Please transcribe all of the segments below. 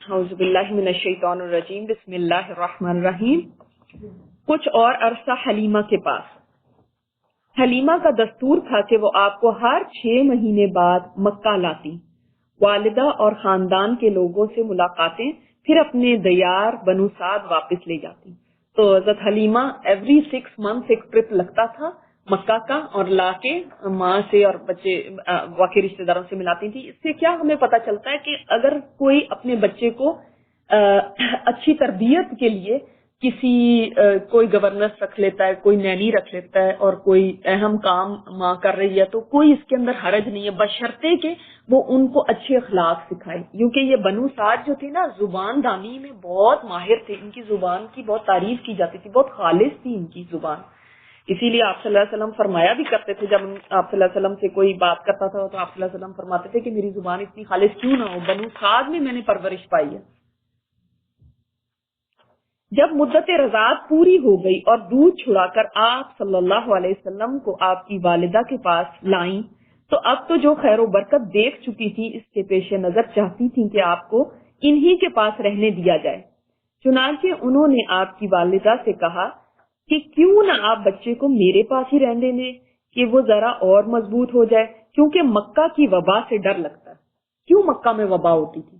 اعوذ باللہ من الشیطان الرجیم، بسم اللہ الرحمن الرحیم۔ کچھ اور عرصہ حلیمہ کے پاس۔ حلیمہ کا دستور تھا کہ وہ آپ کو ہر 6 مہینے بعد مکہ لاتی، والدہ اور خاندان کے لوگوں سے ملاقاتیں، پھر اپنے دیار بنو سعد واپس لے جاتی۔ تو حضرت حلیمہ ایوری 6 منتھ ایک ٹرپ لگتا تھا مکہ کا، اور لا کے ماں سے اور بچے واقعی رشتہ داروں سے ملاتی تھی۔ اس سے کیا ہمیں پتہ چلتا ہے کہ اگر کوئی اپنے بچے کو اچھی تربیت کے لیے کوئی گورننس رکھ لیتا ہے، کوئی نینی رکھ لیتا ہے، اور کوئی اہم کام ماں کر رہی ہے، تو کوئی اس کے اندر حرج نہیں ہے، بشرطے کہ وہ ان کو اچھے اخلاق سکھائے۔ کیونکہ یہ بنو سعد جو تھی نا، زبان دانی میں بہت ماہر تھے، ان کی زبان کی بہت تعریف کی جاتی تھی، بہت خالص تھی ان کی زبان۔ اسی لیے آپ صلی اللہ علیہ وسلم فرمایا بھی کرتے تھے، جب آپ صلی اللہ علیہ وسلم سے کوئی بات کرتا تھا تو آپ صلی اللہ علیہ وسلم فرماتے تھے کہ میری زبان اتنی خالص کیوں نہ ہو، بنو سعد میں نے پرورش پائی ہے۔ جب مدت رضاعت پوری ہو گئی اور دودھ چھڑا کر آپ صلی اللہ علیہ وسلم کو آپ کی والدہ کے پاس لائیں، تو اب تو جو خیر و برکت دیکھ چکی تھی، اس کے پیش نظر چاہتی تھی کہ آپ کو انہی کے پاس رہنے دیا جائے۔ چنانچہ انہوں نے آپ کی والدہ سے کہا کہ کیوں نہ آپ بچے کو میرے پاس ہی رہنے دیں کہ وہ ذرا اور مضبوط ہو جائے، کیونکہ مکہ کی وبا سے ڈر لگتا ہے۔ کیوں مکہ میں وبا ہوتی تھی؟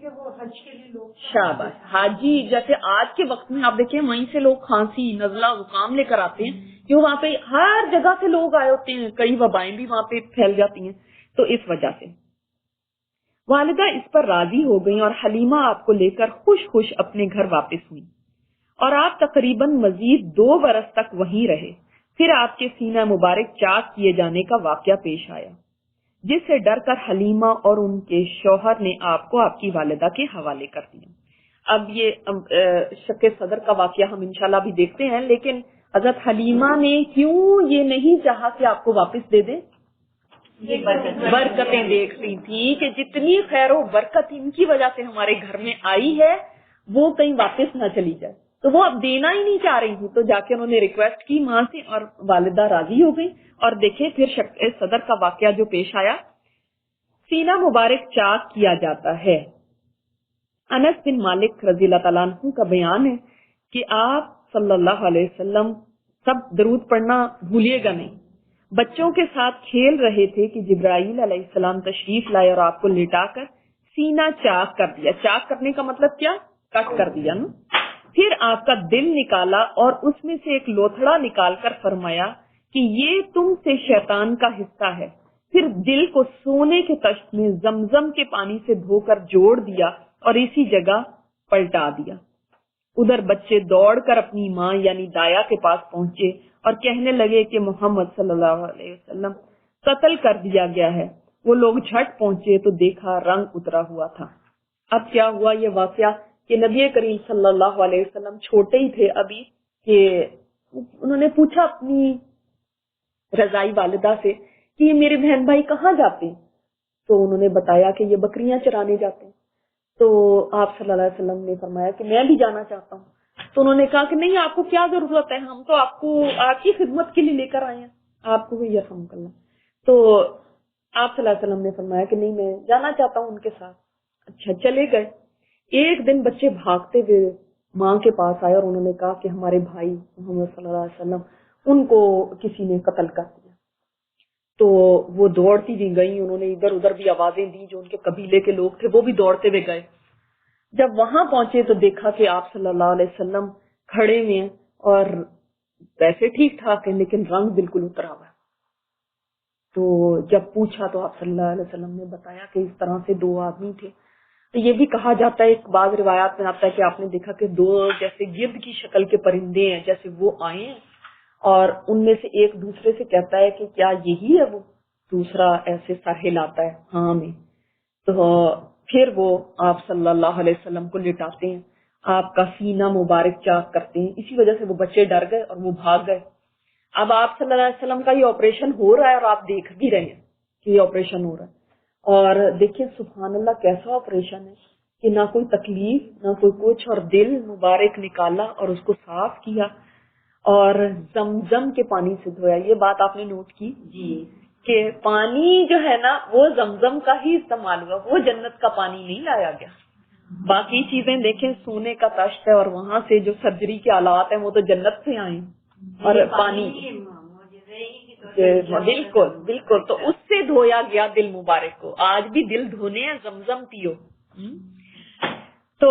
وہ حج کے لیے لوگ شاباش حاجی، جیسے آج کے وقت میں آپ دیکھیں وہیں سے لوگ کھانسی، نزلہ، زکام لے کر آتے ہیں، کیوں وہاں پہ ہر جگہ سے لوگ آئے ہوتے ہیں، کئی وبائیں بھی وہاں پہ پھیل جاتی ہیں، تو اس وجہ سے والدہ اس پر راضی ہو گئی اور حلیمہ آپ کو لے کر خوش خوش اپنے گھر واپس ہوئی، اور آپ تقریباً مزید 2 برس تک وہیں رہے۔ پھر آپ کے سینہ مبارک چاک کیے جانے کا واقعہ پیش آیا، جس سے ڈر کر حلیمہ اور ان کے شوہر نے آپ کو آپ کی والدہ کے حوالے کر دیا۔ اب یہ شق صدر کا واقعہ ہم انشاءاللہ بھی دیکھتے ہیں، لیکن حضرت حلیمہ نے کیوں یہ نہیں چاہا کہ آپ کو واپس دے دیں؟ برکتیں دیکھ رہی تھی کہ جتنی خیر و برکت ان کی وجہ سے ہمارے گھر میں آئی ہے، وہ کہیں واپس نہ چلی جائے، تو وہ اب دینا ہی نہیں چاہ رہی تھی۔ تو جا کے انہوں نے ریکویسٹ کی ماں سے، اور والدہ راضی ہو گئی۔ اور دیکھیں پھر شق صدر کا واقعہ جو پیش آیا، سینہ مبارک چاک کیا جاتا ہے۔ انس بن مالک رضی اللہ تعالیٰ عنہ کا بیان ہے کہ آپ صلی اللہ علیہ وسلم سب درود پڑھنا بھولیے گا نہیں، بچوں کے ساتھ کھیل رہے تھے کہ جبرائیل علیہ السلام تشریف لائے اور آپ کو لٹا کر سینہ چاک کر دیا۔ چاک کرنے کا مطلب کیا؟ کٹ کر دیا نا۔ پھر آپ کا دل نکالا اور اس میں سے ایک لوتھڑا نکال کر فرمایا کہ یہ تم سے شیطان کا حصہ ہے۔ پھر دل کو سونے کے تشت میں زمزم کے پانی سے دھو کر جوڑ دیا اور اسی جگہ پلٹا دیا۔ ادھر بچے دوڑ کر اپنی ماں یعنی دایا کے پاس پہنچے اور کہنے لگے کہ محمد صلی اللہ علیہ وسلم قتل کر دیا گیا ہے۔ وہ لوگ جھٹ پہنچے تو دیکھا رنگ اترا ہوا تھا۔ اب کیا ہوا یہ واقعہ کہ نبی کریم صلی اللہ علیہ وسلم چھوٹے ہی تھے ابھی، کہ انہوں نے پوچھا اپنی رضائی والدہ سے کہ یہ میرے بہن بھائی کہاں جاتے ہیں، تو انہوں نے بتایا کہ یہ بکریاں چرانے جاتے ہیں۔ تو آپ صلی اللہ علیہ وسلم نے فرمایا کہ میں بھی جانا چاہتا ہوں۔ تو انہوں نے کہا کہ نہیں، آپ کو کیا ضرورت ہے، ہم تو آپ کو آپ کی خدمت کے لیے لے کر آئے ہیں، آپ کو یرحمک اللہ۔ تو آپ صلی اللہ علیہ وسلم نے فرمایا کہ نہیں، میں جانا چاہتا ہوں ان کے ساتھ۔ اچھا، چلے گئے۔ ایک دن بچے بھاگتے ہوئے ماں کے پاس آئے اور انہوں نے کہا کہ ہمارے بھائی محمد صلی اللہ علیہ وسلم ان کو کسی نے قتل کر دیا۔ تو وہ دوڑتی بھی گئی، انہوں نے ادھر ادھر بھی آوازیں دی، جو ان کے قبیلے کے لوگ تھے وہ بھی دوڑتے ہوئے گئے۔ جب وہاں پہنچے تو دیکھا کہ آپ صلی اللہ علیہ وسلم کھڑے ہوئے ہیں، اور ویسے ٹھیک ٹھاک ہے لیکن رنگ بالکل اترا ہوا ہے۔ تو جب پوچھا تو آپ صلی اللہ علیہ وسلم نے بتایا کہ اس طرح سے 2 آدمی تھے۔ تو یہ بھی کہا جاتا ہے، ایک بعض روایات میں آتا ہے کہ آپ نے دیکھا کہ 2 جیسے گرد کی شکل کے پرندے ہیں، جیسے وہ آئے ہیں، اور ان میں سے ایک دوسرے سے کہتا ہے کہ کیا یہی ہے وہ؟ دوسرا ایسے سر ہلاتا ہے ہاں میں۔ تو پھر وہ آپ صلی اللہ علیہ وسلم کو لٹاتے ہیں، آپ کا سینہ مبارک چاک کرتے ہیں۔ اسی وجہ سے وہ بچے ڈر گئے اور وہ بھاگ گئے۔ اب آپ صلی اللہ علیہ وسلم کا یہ آپریشن ہو رہا ہے اور آپ دیکھ بھی رہے ہیں کہ یہ آپریشن ہو رہا ہے، اور دیکھیں سبحان اللہ کیسا آپریشن ہے کہ نہ کوئی تکلیف نہ کوئی کچھ، اور دل مبارک نکالا اور اس کو صاف کیا اور زمزم کے پانی سے دھویا۔ یہ بات آپ نے نوٹ کی جی کہ پانی جو ہے نا وہ زمزم کا ہی استعمال ہوا، وہ جنت کا پانی نہیں لایا گیا، باقی چیزیں دیکھیں سونے کا تشت ہے اور وہاں سے جو سرجری کے آلات ہیں وہ تو جنت سے آئے اور پانی بالکل بالکل تو اس سے دھویا گیا دل مبارک کو. آج بھی دل دھونے ہیں زمزم پیو. تو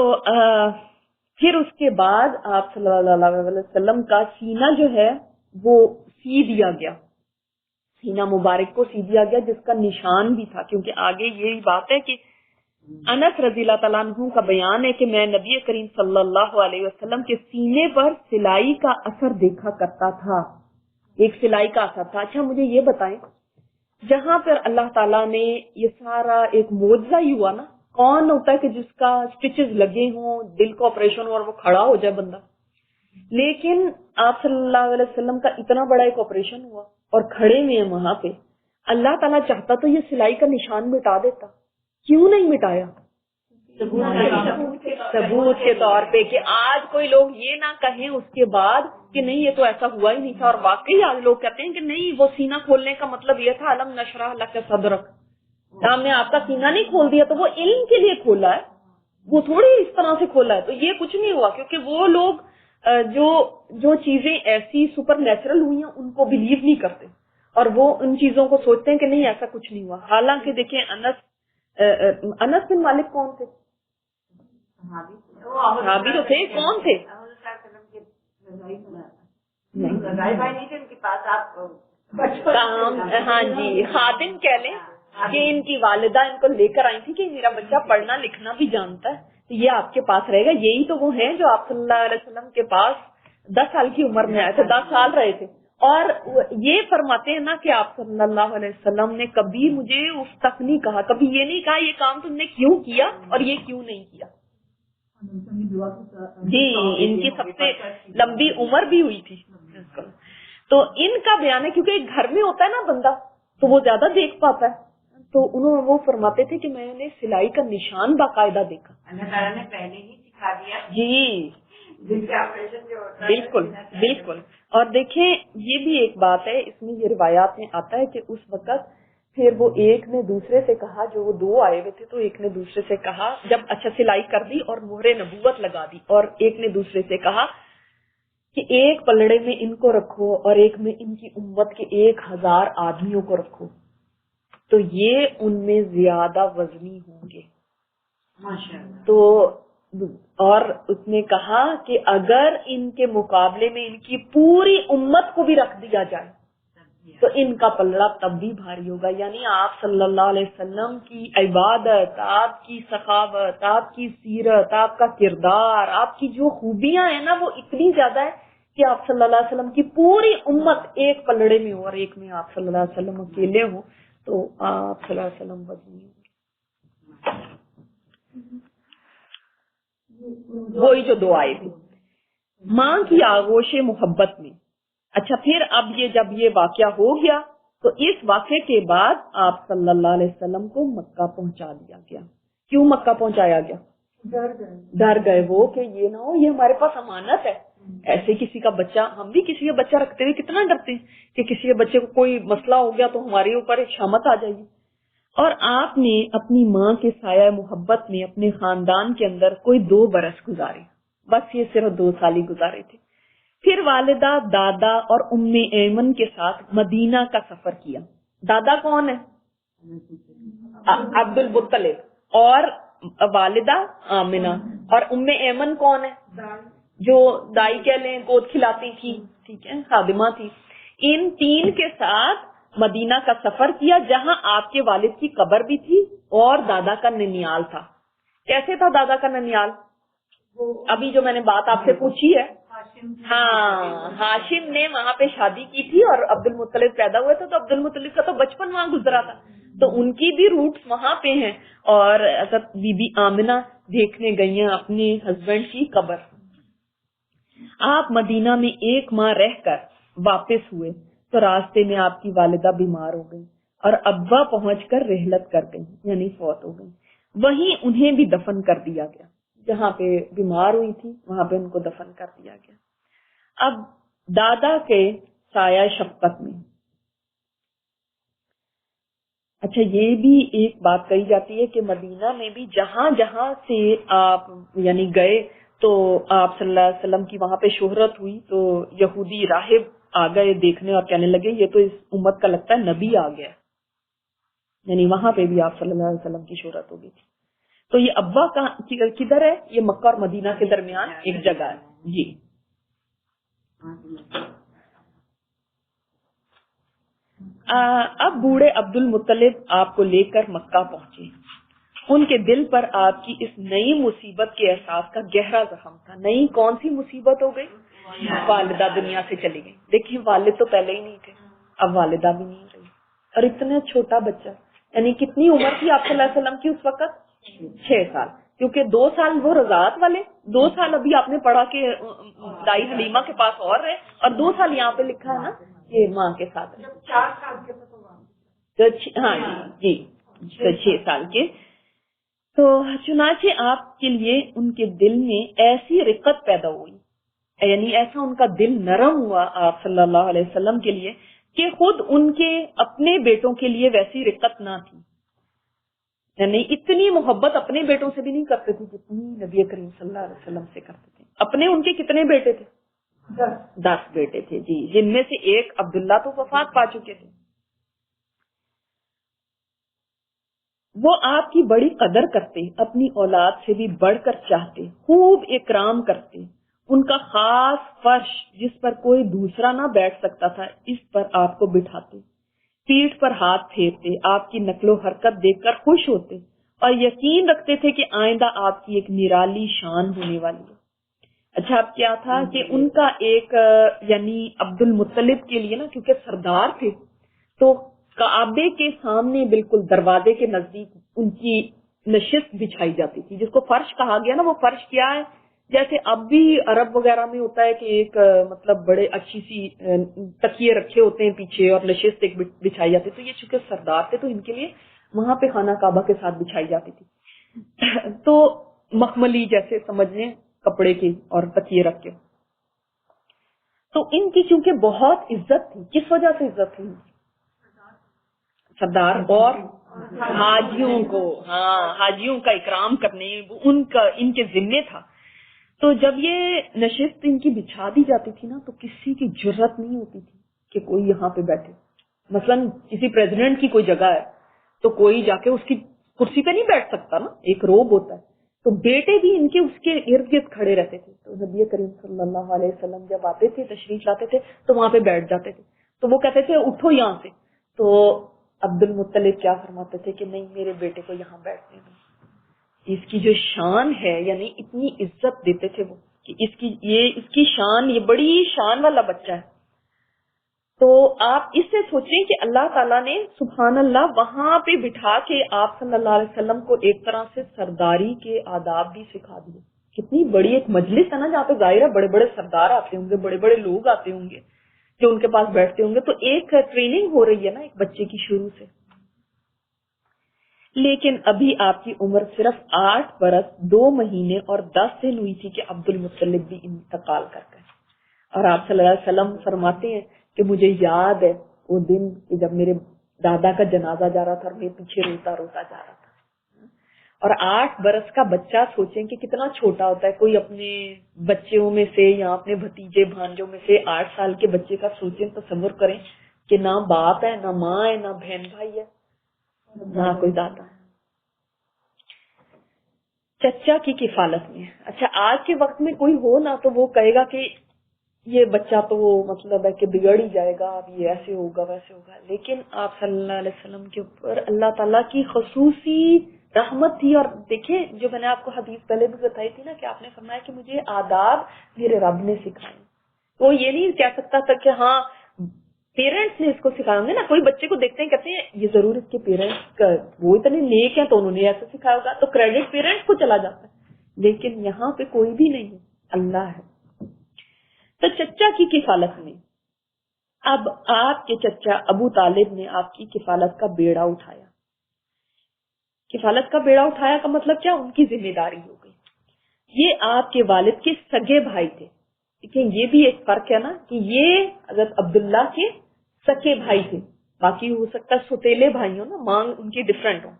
پھر اس کے بعد آپ صلی اللہ علیہ وسلم کا سینہ جو ہے وہ سی دیا گیا, سینہ مبارک کو سی دیا گیا جس کا نشان بھی تھا, کیونکہ آگے یہی بات ہے کہ انس رضی اللہ تعالیٰ عنہ کا بیان ہے کہ میں نبی کریم صلی اللہ علیہ وسلم کے سینے پر سلائی کا اثر دیکھا کرتا تھا, ایک سلائی کا اثر تھا. اچھا مجھے یہ بتائیں, جہاں پر اللہ تعالیٰ نے یہ سارا ایک معجزہ ہی ہوا نا, کون ہوتا ہے کہ جس کا سٹچز لگے ہوں, دل کو آپریشن ہو اور وہ کھڑا ہو جائے بندہ, لیکن آپ صلی اللہ علیہ وسلم کا اتنا بڑا ایک آپریشن ہوا اور کھڑے ہوئے ہیں وہاں پہ. اللہ تعالیٰ چاہتا تو یہ سلائی کا نشان مٹا دیتا, کیوں نہیں مٹایا؟ ثبوت کے طور پہ کہ آج کوئی لوگ یہ نہ کہیں اس کے بعد کہ نہیں یہ تو ایسا ہوا ہی نہیں تھا. اور واقعی آج لوگ کہتے ہیں کہ نہیں وہ سینہ کھولنے کا مطلب یہ تھا علم نشرح لک صدرک, ہم نے آپ کا سینہ نہیں کھول دیا تو وہ علم کے لیے کھولا ہے, وہ تھوڑی اس طرح سے کھولا ہے. تو یہ کچھ نہیں ہوا, کیونکہ وہ لوگ جو چیزیں ایسی سپر نیچرل ہوئی ہیں ان کو بلیو نہیں کرتے اور وہ ان چیزوں کو سوچتے ہیں کہ نہیں ایسا کچھ نہیں ہوا. حالانکہ دیکھیں انس بن مالک کون تھے؟ صحابی تو تھے, کون تھے؟ ہاں جی, خادم کہہ لیں کہ ان کی والدہ ان کو لے کر آئی تھی کہ میرا بچہ پڑھنا لکھنا بھی جانتا ہے تو یہ آپ کے پاس رہے گا. یہی تو وہ ہیں جو آپ صلی اللہ علیہ وسلم کے پاس 10 سال کی عمر میں آئے تھے, 10 سال رہے تھے. اور یہ فرماتے ہیں نا کہ آپ صلی اللہ علیہ وسلم نے کبھی مجھے اس تک نہیں کہا, کبھی یہ نہیں کہا یہ کام تم نے کیوں کیا اور یہ کیوں نہیں کیا. جی, ان کی سب سے لمبی عمر بھی ہوئی تھی. تو ان کا بیان ہے کیونکہ گھر میں ہوتا ہے نا بندہ تو وہ زیادہ دیکھ پاتا ہے, تو انہوں وہ فرماتے تھے کہ میں نے سلائی کا نشان باقاعدہ دیکھا. اللہ تعالیٰ نے پہلے ہی سکھا دیا. جی بالکل بالکل. اور دیکھیں یہ بھی ایک بات ہے, اس میں یہ روایات میں آتا ہے کہ اس وقت پھر وہ ایک نے دوسرے سے کہا, جو وہ دو آئے ہوئے تھے تو ایک نے دوسرے سے کہا, جب اچھا سلائی کر دی اور مہر نبوت لگا دی, اور ایک نے دوسرے سے کہا کہ ایک پلڑے میں ان کو رکھو اور ایک میں ان کی امت کے 1000 آدمیوں کو رکھو تو یہ ان میں زیادہ وزنی ہوں گے. تو اور اس نے کہا کہ اگر ان کے مقابلے میں ان کی پوری امت کو بھی رکھ دیا جائے تو ان کا پلڑا تب بھی بھاری ہوگا. یعنی آپ صلی اللہ علیہ وسلم کی عبادت, آپ کی سخاوت, آپ کی سیرت, آپ کا کردار, آپ کی جو خوبیاں ہیں نا وہ اتنی زیادہ ہے کہ آپ صلی اللہ علیہ وسلم کی پوری امت ایک پلڑے میں ہو اور ایک میں آپ صلی اللہ علیہ وسلم اکیلے ہوں تو آپ صلی اللہ علیہ وسلم وزنی ہوں. وہی جو دو آئے تھے ماں کی آغوش محبت میں. اچھا پھر اب یہ جب یہ واقعہ ہو گیا تو اس واقعے کے بعد آپ صلی اللہ علیہ وسلم کو مکہ پہنچا دیا گیا. کیوں مکہ پہنچایا گیا؟ ڈر گئے وہ کہ یہ نہ ہو یہ ہمارے پاس امانت ہے. ایسے کسی کا بچہ, ہم بھی کسی کا بچہ رکھتے ہوئے کتنا ڈرتے ہیں کہ کسی کے بچے کو کوئی مسئلہ ہو گیا تو ہمارے اوپر ایک شامت آ جائے گی. اور آپ نے اپنی ماں کے سایہ محبت میں اپنے خاندان کے اندر کوئی 2 برس گزارے, بس یہ صرف 2 سال ہی گزارے تھے. پھر والدہ, دادا اور ام ایمن کے ساتھ مدینہ کا سفر کیا. دادا کون ہے؟ عبد المطلب. اور والدہ آمنہ. اور ام ایمن کون ہے؟ جو دائی کہہ لیں گود کھلاتی تھی, ٹھیک ہے, خادمہ تھی. ان 3 کے ساتھ مدینہ کا سفر کیا جہاں آپ کے والد کی قبر بھی تھی اور دادا کا ننیال تھا. کیسے تھا دادا کا ننیال؟ ابھی جو میں نے بات آپ سے پوچھی ہے, ہاں, ہاشم نے وہاں پہ شادی کی تھی اور عبد المطلب پیدا ہوئے تھے تو عبد المطلب کا تو بچپن وہاں گزرا تھا تو ان کی بھی روٹس وہاں پہ ہیں. اور حضرت بی بی آمنہ دیکھنے گئی ہیں اپنے ہسبینڈ کی قبر. آپ مدینہ میں 1 ماہ رہ کر واپس ہوئے تو راستے میں آپ کی والدہ بیمار ہو گئی اور ابا پہنچ کر رحلت کر گئی, یعنی فوت ہو گئی. وہیں انہیں بھی دفن کر دیا گیا, جہاں پہ بیمار ہوئی تھی وہاں پہ ان کو دفن کر دیا گیا. اب دادا کے سایہ شفقت میں اچھا یہ بھی ایک بات کہی جاتی ہے کہ مدینہ میں بھی جہاں جہاں سے آپ یعنی گئے تو آپ صلی اللہ علیہ وسلم کی وہاں پہ شہرت ہوئی تو یہودی راہب آ گئے دیکھنے اور کہنے لگے یہ تو اس امت کا لگتا ہے نبی آ گیا، یعنی وہاں پہ بھی آپ صلی اللہ علیہ وسلم کی شہرت ہو گئی تھی. تو یہ ابا کدھر ہے؟ یہ مکہ اور مدینہ کے درمیان ایک جگہ ہے. جی اب بوڑھے عبد المطلب آپ کو لے کر مکہ پہنچے. ان کے دل پر آپ کی اس نئی مصیبت کے احساس کا گہرا زخم تھا. نئی کون سی مصیبت ہو گئی؟ والدہ دنیا سے چلی گئی. دیکھیے والد تو پہلے ہی نہیں تھے، اب والدہ بھی نہیں رہی، اور اتنا چھوٹا بچہ. یعنی کتنی عمر تھی آپ صلی اللہ علیہ وسلم کی اس وقت؟ 6 سال. کیونکہ 2 سال وہ رضاعت والے، 2 سال ابھی آپ نے پڑھا کہ دائی حلیمہ کے پاس اور رہے، اور 2 سال یہاں پہ لکھا ہے نا کہ ماں کے ساتھ. 4 سال کے ہاں جی 6 سال کے. تو چنانچہ آپ کے لیے ان کے دل میں ایسی رقت پیدا ہوئی، یعنی ایسا ان کا دل نرم ہوا آپ صلی اللہ علیہ وسلم کے لیے کہ خود ان کے اپنے بیٹوں کے لیے ویسی رقت نہ تھی. یعنی اتنی محبت اپنے بیٹوں سے بھی نہیں کرتے تھے جتنی نبی کریم صلی اللہ علیہ وسلم سے کرتے تھے. اپنے ان کے کتنے بیٹے تھے؟ 10 بیٹے تھے جی، جن میں سے ایک عبداللہ تو وفات پا چکے تھے. وہ آپ کی بڑی قدر کرتے، اپنی اولاد سے بھی بڑھ کر چاہتے، خوب اکرام کرتے. ان کا خاص فرش جس پر کوئی دوسرا نہ بیٹھ سکتا تھا اس پر آپ کو بٹھاتے، پیٹھ پر ہاتھ پھیرتے، آپ کی نقل و حرکت دیکھ کر خوش ہوتے اور یقین رکھتے تھے کہ آئندہ آپ کی ایک نرالی شان ہونے والی ہے. اچھا اب کیا تھا کہ ان کا ایک یعنی عبد المطلب کے لیے نا، کیونکہ سردار تھے تو کعبے کے سامنے بالکل دروازے کے نزدیک ان کی نشست بچھائی جاتی تھی، جس کو فرش کہا گیا نا. وہ فرش کیا ہے؟ جیسے اب بھی عرب وغیرہ میں ہوتا ہے کہ ایک مطلب بڑے اچھی سی تکیے رکھے ہوتے ہیں پیچھے اور نشست ایک بچھائی جاتی. تو یہ چونکہ سردار تھے تو ان کے لیے وہاں پہ خانہ کعبہ کے ساتھ بچھائی جاتی تھی. تو مخملی جیسے سمجھ لیں کپڑے کی اور تکیے رکھ کے. تو ان کی چونکہ بہت عزت تھی. کس وجہ سے عزت تھی؟ سردار اور حاجیوں کو، ہاں حاجیوں کا اکرام کرنے ان کے ذمے تھا. تو جب یہ نشست ان کی بچھا دی جاتی تھی نا تو کسی کی جرت نہیں ہوتی تھی کہ کوئی یہاں پہ بیٹھے. مثلاً کسی پریزیڈنٹ کی کوئی جگہ ہے تو کوئی جا کے اس کی کرسی پہ نہیں بیٹھ سکتا نا، ایک روب ہوتا ہے. تو بیٹے بھی ان کے اس کے ارد گرد کھڑے رہتے تھے. تو نبی کریم صلی اللہ علیہ وسلم جب آتے تھے تشریف لاتے تھے تو وہاں پہ بیٹھ جاتے تھے. تو وہ کہتے تھے اٹھو یہاں سے. تو عبد المطلب کیا فرماتے تھے کہ نہیں میرے بیٹے کو یہاں بیٹھنے دیں. اس کی جو شان ہے یعنی اتنی عزت دیتے تھے وہ کہ اس کی شان، یہ بڑی شان والا بچہ ہے. تو آپ اس سے سوچیں کہ اللہ تعالیٰ نے سبحان اللہ وہاں پہ بٹھا کے آپ صلی اللہ علیہ وسلم کو ایک طرح سے سرداری کے آداب بھی سکھا دیے. کتنی بڑی ایک مجلس ہے نا جہاں پہ ظاہر ہے بڑے بڑے سردار آتے ہوں گے، بڑے بڑے لوگ آتے ہوں گے جو ان کے پاس بیٹھتے ہوں گے. تو ایک ٹریننگ ہو رہی ہے نا ایک بچے کی شروع سے. لیکن ابھی آپ کی عمر صرف 8 برس 2 مہینے اور 10 دن ہوئی تھی کہ عبد المطلب بھی انتقال کر گئے. اور آپ صلی اللہ علیہ وسلم فرماتے ہیں کہ مجھے یاد ہے وہ دن کہ جب میرے دادا کا جنازہ جا رہا تھا اور میرے پیچھے روتا روتا جا رہا تھا. اور 8 برس کا بچہ سوچیں کہ کتنا چھوٹا ہوتا ہے. کوئی اپنے بچوں میں سے یا اپنے بھتیجے بھانجوں میں سے 8 سال کے بچے کا سوچیں، تصور کریں کہ نہ باپ ہے، نہ ماں ہے، نہ بہن بھائی ہے، نہ کوئی دادا. چچا کی کفالت میں. اچھا آج کے وقت میں کوئی ہو نا تو وہ کہے گا کہ یہ بچہ تو مطلب ہے کہ بگڑ ہی جائے گا، اب یہ ایسے ہوگا ویسے ہوگا. لیکن آپ صلی اللہ علیہ وسلم کے اوپر اللہ تعالیٰ کی خصوصی رحمت تھی. اور دیکھیں جو میں نے آپ کو حدیث پہلے بھی بتائی تھی نا کہ آپ نے فرمایا کہ مجھے آداب میرے رب نے سکھائے. وہ یہ نہیں کہہ سکتا تھا کہ ہاں پیرنٹس نے اس کو سکھایا. ہوں گے نا کوئی بچے کو دیکھتے ہیں کہتے ہیں یہ ضرور اس کے پیرنٹس کا وہ اتنے نیک ہیں تو انہوں نے ایسا سکھایا ہوگا، تو کریڈٹ پیرنٹس کو چلا جاتا ہے. لیکن یہاں پہ کوئی بھی نہیں، اللہ ہے. تو چچا کی کفالت میں اب آپ کے چچا ابو طالب نے آپ کی کفالت کا بیڑا اٹھایا. کفالت کا بیڑا اٹھایا کا مطلب کیا؟ ان کی ذمہ داری ہو گئی. یہ آپ کے والد کے سگے بھائی تھے. لیکن یہ بھی ایک فرق ہے نا کہ یہ حضرت عبداللہ کے سکے بھائی تھے باقی ہو سکتا ہے سوتیلے بھائی ہوں نا، مانگ ان کی ڈفرینٹ ہو.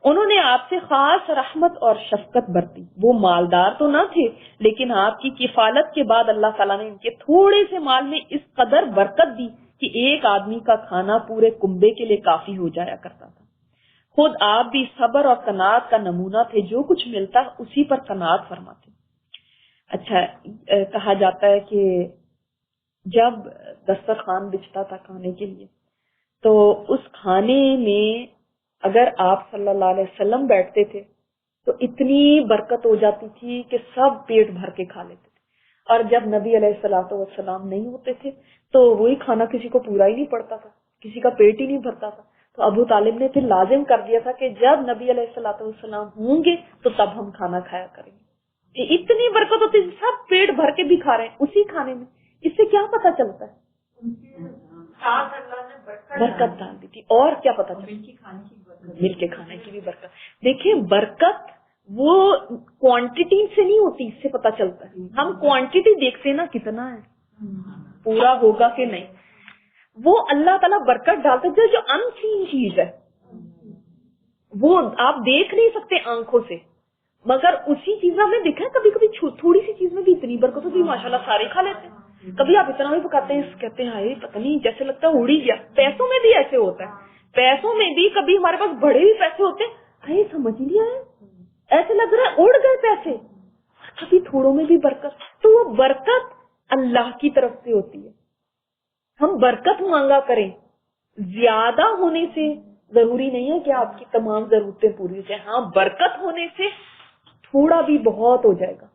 انہوں نے آپ سے خاص رحمت اور شفقت برتی. وہ مالدار تو نہ تھے لیکن آپ کی کفالت کے بعد اللہ تعالیٰ نے ان کے تھوڑے سے مال میں اس قدر برکت دی کہ ایک آدمی کا کھانا پورے کنبے کے لیے کافی ہو جایا کرتا تھا. خود آپ بھی صبر اور قناعت کا نمونہ تھے، جو کچھ ملتا اسی پر قناعت فرماتے. اچھا، کہا جاتا ہے کہ جب دسترخوان بچھتا تھا کھانے کے لیے تو اس کھانے میں اگر آپ صلی اللہ علیہ وسلم بیٹھتے تھے تو اتنی برکت ہو جاتی تھی کہ سب پیٹ بھر کے کھا لیتے تھے. اور جب نبی علیہ الصلوۃ والسلام نہیں ہوتے تھے تو وہی کھانا کسی کو پورا ہی نہیں پڑتا تھا، کسی کا پیٹ ہی نہیں بھرتا تھا. تو ابو طالب نے پھر لازم کر دیا تھا کہ جب نبی علیہ الصلوۃ والسلام ہوں گے تو تب ہم کھانا کھایا کریں گے. اتنی برکت ہوتی ہے، سب پیٹ بھر کے بھی کھا رہے ہیں اسی کھانے میں. اس سے کیا پتا چلتا ہے؟ برکت ڈال دی تھی. اور کیا پتا چلتا؟ مل کے کھانے کی بھی برکت. دیکھیں، برکت وہ کوانٹٹی سے نہیں ہوتی، اس سے پتا چلتا ہے. ہم کوانٹٹی دیکھتے ہیں نا کتنا ہے، پورا ہوگا کہ نہیں. وہ اللہ تعالیٰ برکت ڈالتے ہیں جو ان سین چیز ہے، وہ آپ دیکھ نہیں سکتے آنکھوں سے، مگر اسی چیز میں ہم نے دیکھا ہے کبھی کبھی تھوڑی سی چیز میں بھی اتنی برکت ہوتی ہے، ماشاءاللہ سارے کھا لیتے ہیں. کبھی آپ اتنا بھی پکاتے ہیں، کہتے ہیں ہائے پتہ نہیں جیسے لگتا ہے اڑ ہی گیا. پیسوں میں بھی ایسے ہوتا ہے، پیسوں میں بھی کبھی ہمارے پاس بڑے بھی پیسے ہوتے ہیں، سمجھ ہی نہیں آیا، ایسے لگ رہا ہے اڑ گئے پیسے. کبھی تھوڑوں میں بھی برکت، تو وہ برکت اللہ کی طرف سے ہوتی ہے. ہم برکت مانگا کریں. زیادہ ہونے سے ضروری نہیں ہے کہ آپ کی تمام ضرورتیں پوری ہو جائیں. ہاں، برکت ہونے سے تھوڑا بھی بہت ہو جائے گا.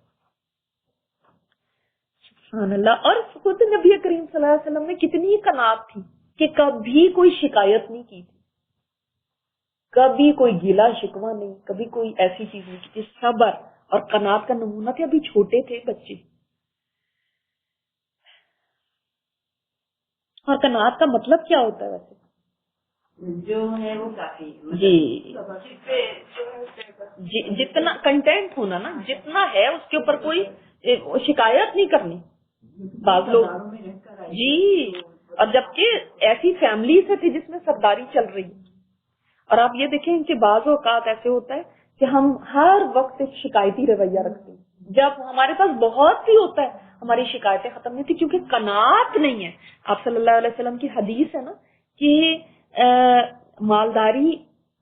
سبحان اللہ. اور خود نبی کریم صلی اللہ علیہ وسلم میں کتنی قناعت تھی کہ کبھی کوئی شکایت نہیں کی تھی، کبھی کوئی گیلا شکوہ نہیں، کبھی کوئی ایسی چیز نہیں کی تھی. صبر اور قناعت کا نمونہ تھے. ابھی چھوٹے تھے بچے. اور قناعت کا مطلب کیا ہوتا ہے ویسے؟ جو ہے وہ کافی، جی جتنا کنٹینٹ ہونا نا، جتنا ہے اس کے اوپر کوئی شکایت نہیں کرنی. بعض لوگ جی، اور جبکہ ایسی فیملی سے تھی جس میں سرداری چل رہی ہے. اور آپ یہ دیکھیں کہ بعض اوقات ایسے ہوتا ہے کہ ہم ہر وقت ایک شکایتی رویہ رکھتے ہیں. جب ہمارے پاس بہت سی ہوتا ہے ہماری شکایتیں ختم نہیں تھی، کیونکہ قناعت نہیں ہے. آپ صلی اللہ علیہ وسلم کی حدیث ہے نا کہ مالداری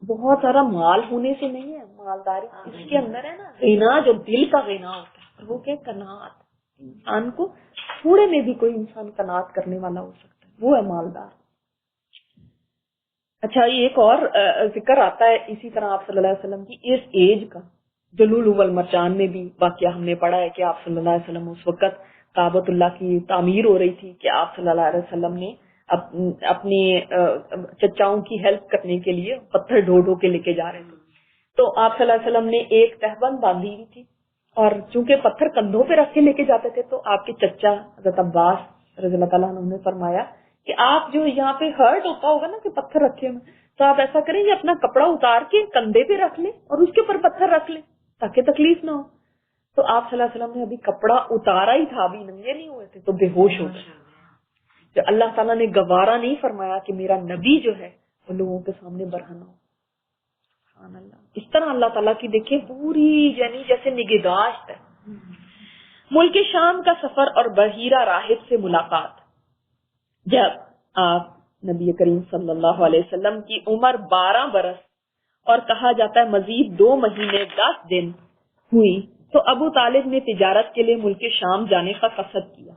بہت سارا مال ہونے سے نہیں ہے، مالداری اس کے اندر ہے نا غنا، جو دل کا غنا ہوتا ہے وہ کیا قناعت. انسان کو تھوڑے میں بھی کوئی انسان قناعت کرنے والا ہو سکتا ہے، وہ ہے مالدار. اچھا، یہ ایک اور ذکر آتا ہے اسی طرح آپ صلی اللہ علیہ وسلم کی اس ایج کا. جلول المرجان میں بھی واقعہ ہم نے پڑھا ہے کہ آپ صلی اللہ علیہ وسلم اس وقت کعبۃ اللہ کی تعمیر ہو رہی تھی کہ آپ صلی اللہ علیہ وسلم نے اپنے چچاؤں کی ہیلپ کرنے کے لیے پتھر ڈھو ڈھو کے لے کے جا رہے تھے. تو آپ صلی اللہ علیہ وسلم نے ایک تہبند باندھی ہوئی تھی، اور چونکہ پتھر کندھوں پہ رکھ کے لے کے جاتے تھے تو آپ کے چچا حضرت عباس رضی اللہ تعالیٰ عنہ نے فرمایا کہ آپ جو یہاں پہ ہرٹ ہوتا ہوگا نا کہ پتھر رکھے ہوئے، تو آپ ایسا کریں کہ اپنا کپڑا اتار کے کندھے پہ رکھ لیں اور اس کے اوپر پتھر رکھ لیں تاکہ تکلیف نہ ہو. تو آپ صلی اللہ علیہ وسلم نے ابھی کپڑا اتارا ہی تھا، ابھی ننگے نہیں ہوئے تھے، تو بے ہوش ہو گئے. تو اللہ تعالیٰ نے گوارا نہیں فرمایا کہ میرا نبی جو ہے وہ لوگوں کے سامنے برہنہ ہو. سبحان اللہ. اس طرح اللہ تعالیٰ کی دیکھیں پوری یعنی جیسے نگہداشت ہے. ملک شام کا سفر اور بحیرہ راہب سے ملاقات. جب آپ نبی کریم صلی اللہ علیہ وسلم کی عمر 12 برس اور کہا جاتا ہے مزید 2 مہینے 10 دن ہوئی تو ابو طالب نے تجارت کے لیے ملک شام جانے کا قصد کیا.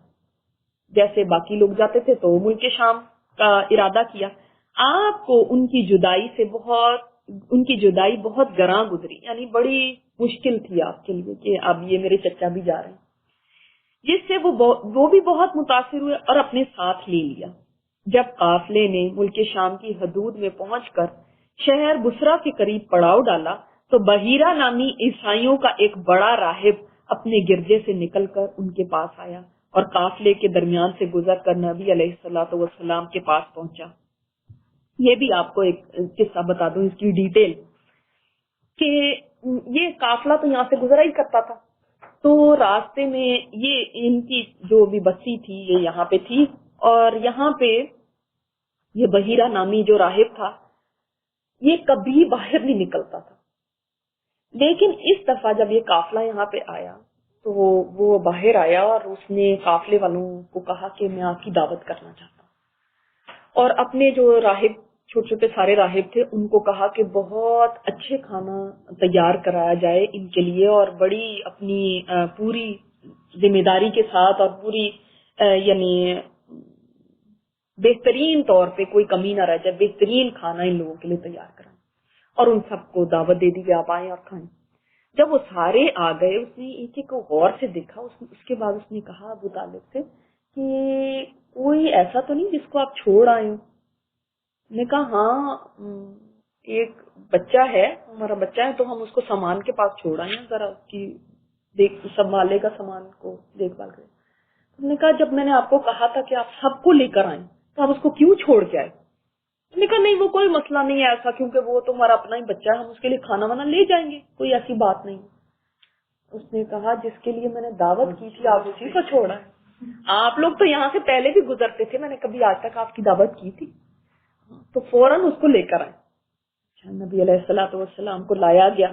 جیسے باقی لوگ جاتے تھے تو ملک شام کا ارادہ کیا. آپ کو ان کی جدائی بہت گراں گزری، یعنی بڑی مشکل تھی آپ کے لیے کہ اب یہ میرے چچا بھی جا رہے ہیں، جس سے وہ بھی بہت متاثر ہوئے اور اپنے ساتھ لے لیا. جب قافلے نے ملک شام کی حدود میں پہنچ کر شہر بصرہ کے قریب پڑاؤ ڈالا تو بحیرہ نامی عیسائیوں کا ایک بڑا راہب اپنے گرجے سے نکل کر ان کے پاس آیا اور قافلے کے درمیان سے گزر کر نبی علیہ الصلوۃ والسلام کے پاس پہنچا. یہ بھی آپ کو ایک قصہ بتا دوں اس کی ڈیٹیل کہ یہ قافلہ تو یہاں سے گزرا ہی کرتا تھا. تو راستے میں یہ ان کی جو بھی بستی تھی یہ یہاں پہ تھی، اور یہاں پہ یہ بحیرہ نامی جو راہب تھا یہ کبھی باہر نہیں نکلتا تھا، لیکن اس دفعہ جب یہ قافلہ یہاں پہ آیا تو وہ باہر آیا اور اس نے قافلے والوں کو کہا کہ میں آپ کی دعوت کرنا چاہتا ہوں، اور اپنے جو راہب چھوٹے چھوٹے سارے راہب تھے ان کو کہا کہ بہت اچھے کھانا تیار کرایا جائے ان کے لیے، اور بڑی اپنی پوری ذمہ داری کے ساتھ اور پوری یعنی بہترین طور پہ کوئی کمی نہ رہ جائے، بہترین کھانا ان لوگوں کے لیے تیار کرائیں، اور ان سب کو دعوت دے دی کہ آپ آئیں اور کھائیں۔ جب وہ سارے آ گئے اس نے ایک ایک کو غور سے دیکھا، اس کے بعد اس نے کہا ابو طالب سے کہ کوئی ایسا تو نہیں جس کو آپ چھوڑ آئے ہوں؟ نے کہا ہاں ایک بچہ ہے، ہمارا بچہ ہے، تو ہم اس کو سامان کے پاس چھوڑ آئے ہیں، ذرا اس کی سنبھالے گا، سامان کو دیکھ بھال کرے۔ نے کہا جب میں نے آپ کو کہا تھا کہ آپ سب کو لے کر آئیں تو آپ اس کو کیوں چھوڑ کے آئے؟ نے کہا نہیں وہ کوئی مسئلہ نہیں ہے ایسا، کیونکہ وہ تو ہمارا اپنا ہی بچہ ہے، ہم اس کے لیے کھانا وانا لے جائیں گے، کوئی ایسی بات نہیں۔ اس نے کہا جس کے لیے میں نے دعوت کی تھی آپ اسی کو چھوڑا ہے، آپ لوگ تو یہاں سے پہلے بھی گزرتے تھے، میں نے کبھی آج تک آپ کی دعوت کی تھی؟ تو فوراً اس کو لے کر آئے۔ نبی علیہ الصلوۃ والسلام کو لایا گیا،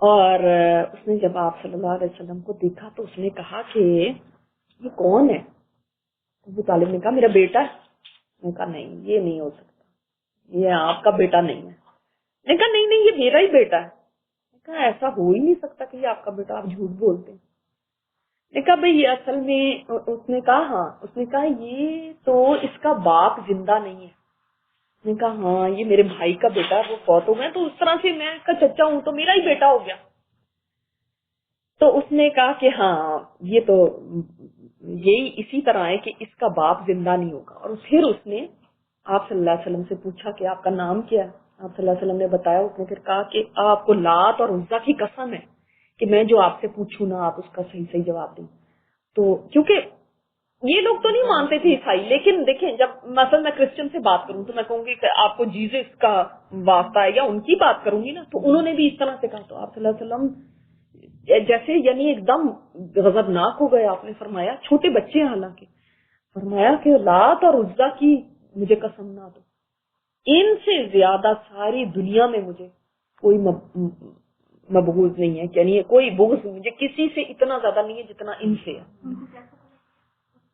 اور اس نے جب آپ صلی اللہ علیہ وسلم کو دیکھا تو اس نے کہا کہ یہ کون ہے؟ ابو طالب نے کہا میرا بیٹا ہے۔ نے کہا نہیں یہ نہیں ہو سکتا، یہ آپ کا بیٹا نہیں ہے۔ نے کہا نہیں نہیں یہ میرا ہی بیٹا ہے۔ نے کہا ایسا ہو ہی نہیں سکتا کہ یہ آپ کا بیٹا، آپ جھوٹ بولتے ہیں۔ نے کہا بھئی یہ اصل میں، اس نے کہا ہاں، اس نے کہا یہ تو اس کا باپ زندہ نہیں ہے۔ نے کہا ہاں یہ میرے بھائی کا بیٹا ہے، وہ فوت ہو گئے، تو اس طرح سے میں اس کا چچا ہوں تو میرا ہی بیٹا ہو گیا۔ تو اس نے کہا کہ ہاں یہ تو یہی اسی طرح ہے کہ اس کا باپ زندہ نہیں ہوگا۔ اور پھر اس نے آپ صلی اللہ علیہ وسلم سے پوچھا کہ آپ کا نام کیا ہے؟ آپ صلی اللہ علیہ وسلم نے بتایا۔ اس نے پھر کہا کہ آپ کو لات اور عزا کی قسم ہے کہ میں جو آپ سے پوچھوں نا آپ اس کا صحیح صحیح جواب دیں۔ تو کیونکہ یہ لوگ تو نہیں مانتے تھے عیسائی، لیکن دیکھیں جب مثلا میں کرسچن سے بات کروں تو میں کہوں گی کہ آپ کو جیزس کا واسطہ ہے، یا ان کی بات کروں گی نا تو انہوں نے بھی اس طرح سے کہا۔ تو آپ صلی اللہ علیہ وسلم جیسے یعنی ایک دم غضبناک ہو گئے۔ آپ نے فرمایا چھوٹے بچے ہیں حالانکہ، فرمایا کہ لات اور عزا کی مجھے قسم نہ دو، ان سے زیادہ ساری دنیا میں مجھے کوئی مبغوض نہیں ہے، یعنی کوئی بغض مجھے کسی سے اتنا زیادہ نہیں ہے جتنا ان سے ہے۔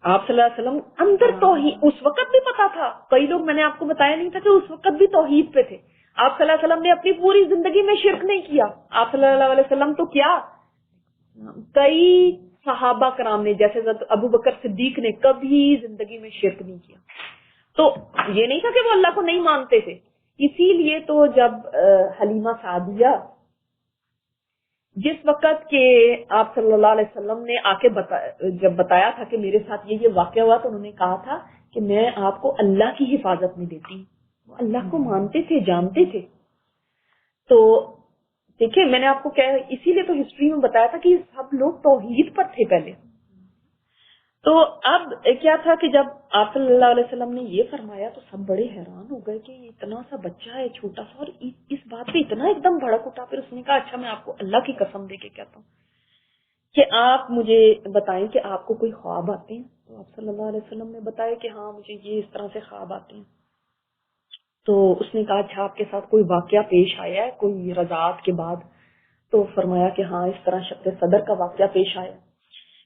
آپ صلی اللہ علیہ وسلم اندر توحید اس وقت بھی پتا تھا، کئی لوگ میں نے آپ کو بتایا نہیں تھا کہ اس وقت بھی توحید پہ تھے۔ آپ صلی اللہ علیہ وسلم نے اپنی پوری زندگی میں شرک نہیں کیا۔ آپ صلی اللہ علیہ وسلم تو کیا کئی صحابہ کرام نے، جیسے ابو بکر صدیق نے کبھی زندگی میں شرک نہیں کیا۔ تو یہ نہیں تھا کہ وہ اللہ کو نہیں مانتے تھے۔ اسی لیے تو جب حلیمہ سعدیہ جس وقت کہ آپ صلی اللہ علیہ وسلم نے آ کے جب بتایا تھا کہ میرے ساتھ یہ واقعہ ہوا، تو انہوں نے کہا تھا کہ میں آپ کو اللہ کی حفاظت میں دیتی ہوں۔ وہ اللہ کو مانتے تھے، جانتے تھے۔ تو دیکھیں میں نے آپ کو اسی لیے تو ہسٹری میں بتایا تھا کہ سب لوگ توحید پر تھے پہلے۔ تو اب کیا تھا کہ جب آپ صلی اللہ علیہ وسلم نے یہ فرمایا تو سب بڑے حیران ہو گئے کہ اتنا سا بچہ ہے چھوٹا سا، اور اس بات پہ اتنا ایک دم بھڑک اٹھا۔ پھر اس نے کہا اچھا میں آپ کو اللہ کی قسم دے کے کہتا ہوں کہ آپ مجھے بتائیں کہ آپ کو کوئی خواب آتے ہیں؟ تو آپ صلی اللہ علیہ وسلم نے بتایا کہ ہاں مجھے یہ اس طرح سے خواب آتے ہیں۔ تو اس نے کہا اچھا آپ کے ساتھ کوئی واقعہ پیش آیا ہے کوئی رضاعت کے بعد؟ تو فرمایا کہ ہاں اس طرح شق صدر کا واقعہ پیش آیا۔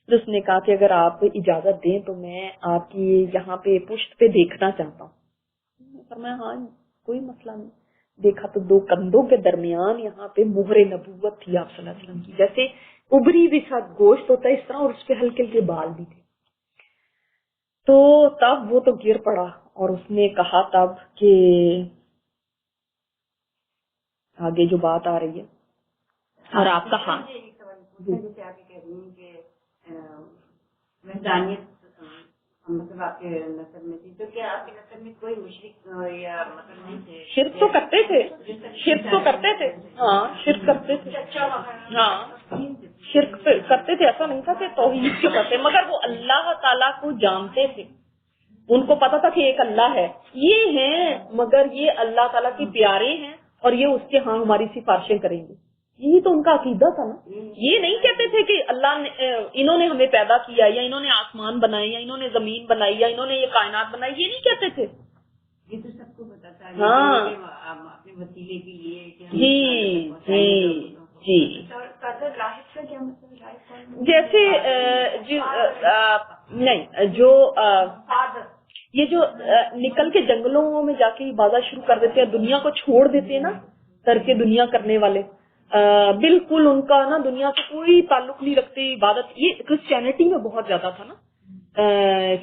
پھر اس نے کہا کہ اگر آپ اجازت دیں تو میں آپ کی یہاں پہ پشت پہ دیکھنا چاہتا ہوں۔ فرمایا ہاں کوئی مسئلہ نہیں۔ دیکھا تو دو کندھوں کے درمیان یہاں پہ مہر نبوت تھی آپ صلی اللہ علیہ وسلم کی، جیسے ابری بھی ساتھ گوشت ہوتا ہے اس طرح، اور اس پہ ہلکے ہلکے بال بھی تھے۔ تو تب وہ تو گر پڑا اور اس نے کہا تب کہ آگے جو بات آ رہی ہے اور آپ کا ہاں مطلب آپ کے نسل میں تھی، تو کیا آپ کے نسل میں کوئی مشرک یا مطلب نہیں تھے؟ شرک تو کرتے تھے، شرک تو کرتے تھے، ہاں شرک کرتے تھے، ہاں شرک کرتے تھے، ایسا نہیں تھا کہ توحید کیوں کرتے، مگر وہ اللہ تعالیٰ کو جانتے تھے، ان کو پتا تھا کہ ایک اللہ ہے، یہ ہیں مگر یہ اللہ تعالیٰ کے پیارے ہیں اور یہ اس کے ہاں ہماری سفارشیں کریں گے۔ یہی تو ان کا عقیدہ تھا نا. یہ نہیں کہتے تھے کہ اللہ نے انہوں نے ہمیں پیدا کیا یا انہوں نے آسمان بنائے یا انہوں نے زمین بنائی یا انہوں نے یہ کائنات بنائی, یہ نہیں کہتے تھے. یہ تو سب کو پتا تھا. ہاں اپنے وسیلے کے لیے. جی جی جی. راہب کا کیا مطلب؟ جیسے نہیں جو یہ جو نکل کے جنگلوں میں جا کے عبادت شروع کر دیتے ہیں, دنیا کو چھوڑ دیتے ہیں نا, ترک دنیا کرنے والے, بالکل ان کا نا دنیا سے کوئی تعلق نہیں رکھتے عبادت. یہ کرسچینٹی میں بہت زیادہ تھا نا,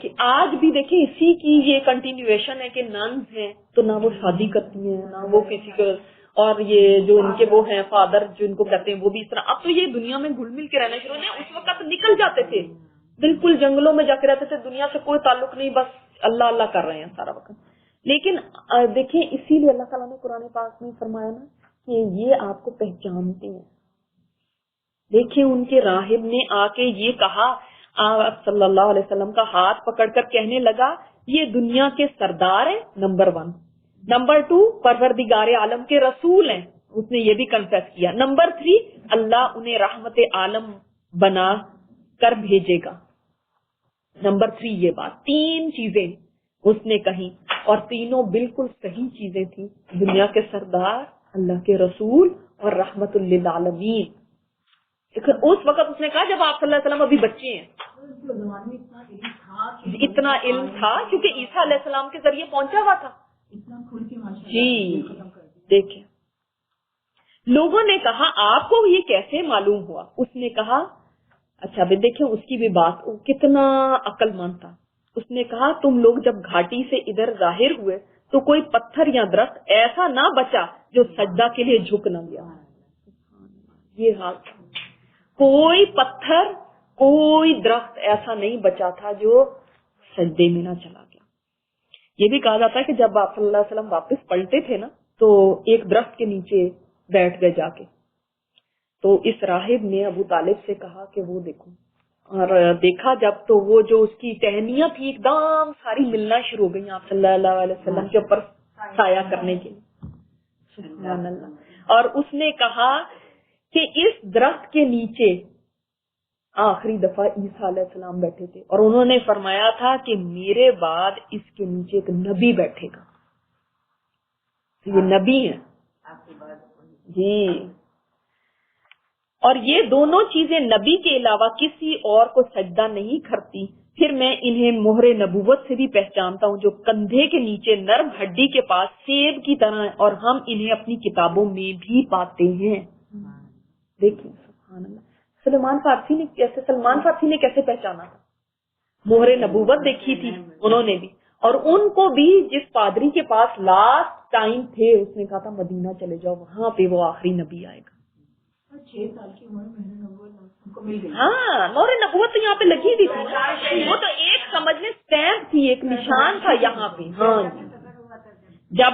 کہ آج بھی دیکھیں اسی کی یہ کنٹینیویشن ہے کہ ننز ہیں تو نہ وہ شادی کرتی ہیں نہ وہ کسی کو, اور یہ جو ان کے وہ ہیں فادر جو ان کو کہتے ہیں وہ بھی اس طرح. اب تو یہ دنیا میں گھل مل کے رہنا شروع ہوئے. اس وقت نکل جاتے تھے, بالکل جنگلوں میں جا کے رہتے تھے, دنیا سے کوئی تعلق نہیں, بس اللہ اللہ کر رہے ہیں سارا وقت. لیکن دیکھیں اسی لیے اللہ تعالیٰ نے قرآن پاک میں فرمایا نا کہ یہ آپ کو پہچانتے ہیں. دیکھیں ان کے راہب نے آ کے یہ کہا, آپ صلی اللہ علیہ وسلم کا ہاتھ پکڑ کر کہنے لگا یہ دنیا کے سردار ہیں, نمبر 1. نمبر 2 پروردگار عالم کے رسول ہیں, اس نے یہ بھی کنفیس کیا. نمبر 3 اللہ انہیں رحمت عالم بنا کر بھیجے گا. نمبر 3 یہ بات, 3 چیزیں اس نے کہی اور تینوں بالکل صحیح چیزیں تھیں. دنیا کے سردار, اللہ کے رسول اور رحمت للعالمین. اس وقت اس نے کہا جب آپ صلی اللہ علیہ وسلم ابھی بچے ہیں. اتنا علم تھا کیونکہ عیسیٰ علیہ السلام کے ذریعے پہنچا ہوا تھا. جی دیکھیں لوگوں نے کہا آپ کو یہ کیسے معلوم ہوا؟ اس نے کہا اچھا بھی دیکھیں اس کی بھی بات, کتنا عقل مند تھا. اس نے کہا تم لوگ جب گھاٹی سے ادھر ظاہر ہوئے تو کوئی پتھر یا درخت ایسا نہ بچا جو سجدہ کے لیے جھک نہ گیا. یہ حال کوئی پتھر کوئی درخت ایسا نہیں بچا تھا جو سجدے میں نہ چلا گیا. یہ بھی کہا جاتا ہے کہ جب آپ صلی اللہ علیہ وسلم واپس پلٹے تھے نا تو ایک درخت کے نیچے بیٹھ گئے جا کے. تو اس راہب نے ابو طالب سے کہا کہ وہ دیکھو, اور دیکھا جب تو وہ جو اس کی ٹہنیاں تھی ایک دم ساری ملنا شروع ہو گئی آپ صلی اللہ علیہ وسلم کے اوپر سایہ کرنے کے لیے. سبحان اللہ. اور اس نے کہا کہ اس درخت کے نیچے آخری دفعہ عیسیٰ علیہ السلام بیٹھے تھے اور انہوں نے فرمایا تھا کہ میرے بعد اس کے نیچے ایک نبی بیٹھے گا. یہ نبی ہے جی. اور یہ دونوں چیزیں نبی کے علاوہ کسی اور کو سجدہ نہیں کرتی. پھر میں انہیں مہر نبوت سے بھی پہچانتا ہوں جو کندھے کے نیچے نرم ہڈی کے پاس سیب کی طرح, اور ہم انہیں اپنی کتابوں میں بھی پاتے ہیں. دیکھیں سبحان اللہ. سلمان فارسی نے کیسے پہچانا تھا؟ مہر نبوت دیکھی تھی انہوں نے بھی, اور ان کو بھی جس پادری کے پاس لاسٹ ٹائم تھے اس نے کہا تھا مدینہ چلے جاؤ, وہاں پہ وہ آخری نبی آئے گا. 6 سال کی عمر میں کو مل گئی. ہاں مہر نبوت تو یہاں پہ لگی ہوئی تھی, وہ تو ایک سمجھ لیں اسٹیمپ تھی, ایک نشان تھا یہاں پہ. ہاں جب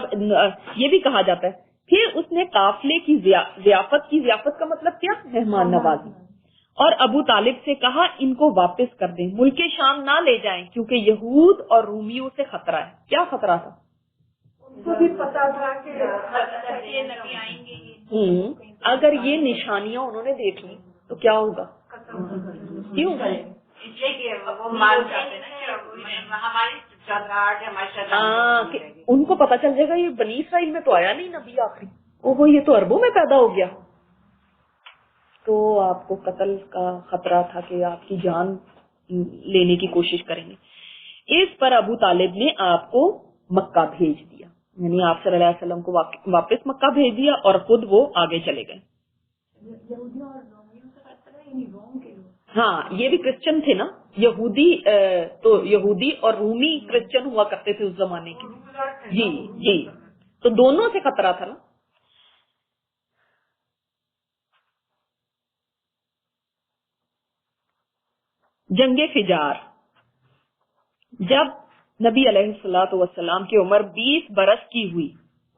یہ بھی کہا جاتا ہے پھر اس نے قافلے کی ضیافت کا مطلب کیا؟ مہمان نوازی. اور ابو طالب سے کہا ان کو واپس کر دیں, ملک شام نہ لے جائیں کیونکہ یہود اور رومیوں سے خطرہ ہے. کیا خطرہ تھا؟ ان کو بھی پتا تھا کہ نبی آئیں گے. اگر یہ نشانیاں انہوں نے دیکھ لی تو کیا ہوگا؟ کیوں؟ اس لیے کہ وہ مان جاتے نا ہماری ان کو پتا چل جائے گا یہ بنی اسرائیل میں تو آیا نہیں نبی آخری, وہ یہ تو عربوں میں پیدا ہو گیا. تو آپ کو قتل کا خطرہ تھا کہ آپ کی جان لینے کی کوشش کریں گے. اس پر ابو طالب نے آپ کو مکہ بھیج دیا, یعنی آپ صلی اللہ علیہ وسلم کو واپس مکہ بھیج دیا اور خود وہ آگے چلے گئے. ہاں یہ بھی کرسچن تھے نا, یہودی اور رومی کرسچن ہوا کرتے تھے اس زمانے کے. جی جی, تو دونوں سے خطرہ تھا نا. جنگ فجار, جب نبی علیہ الصلوۃ والسلام کی عمر 20 برس کی ہوئی.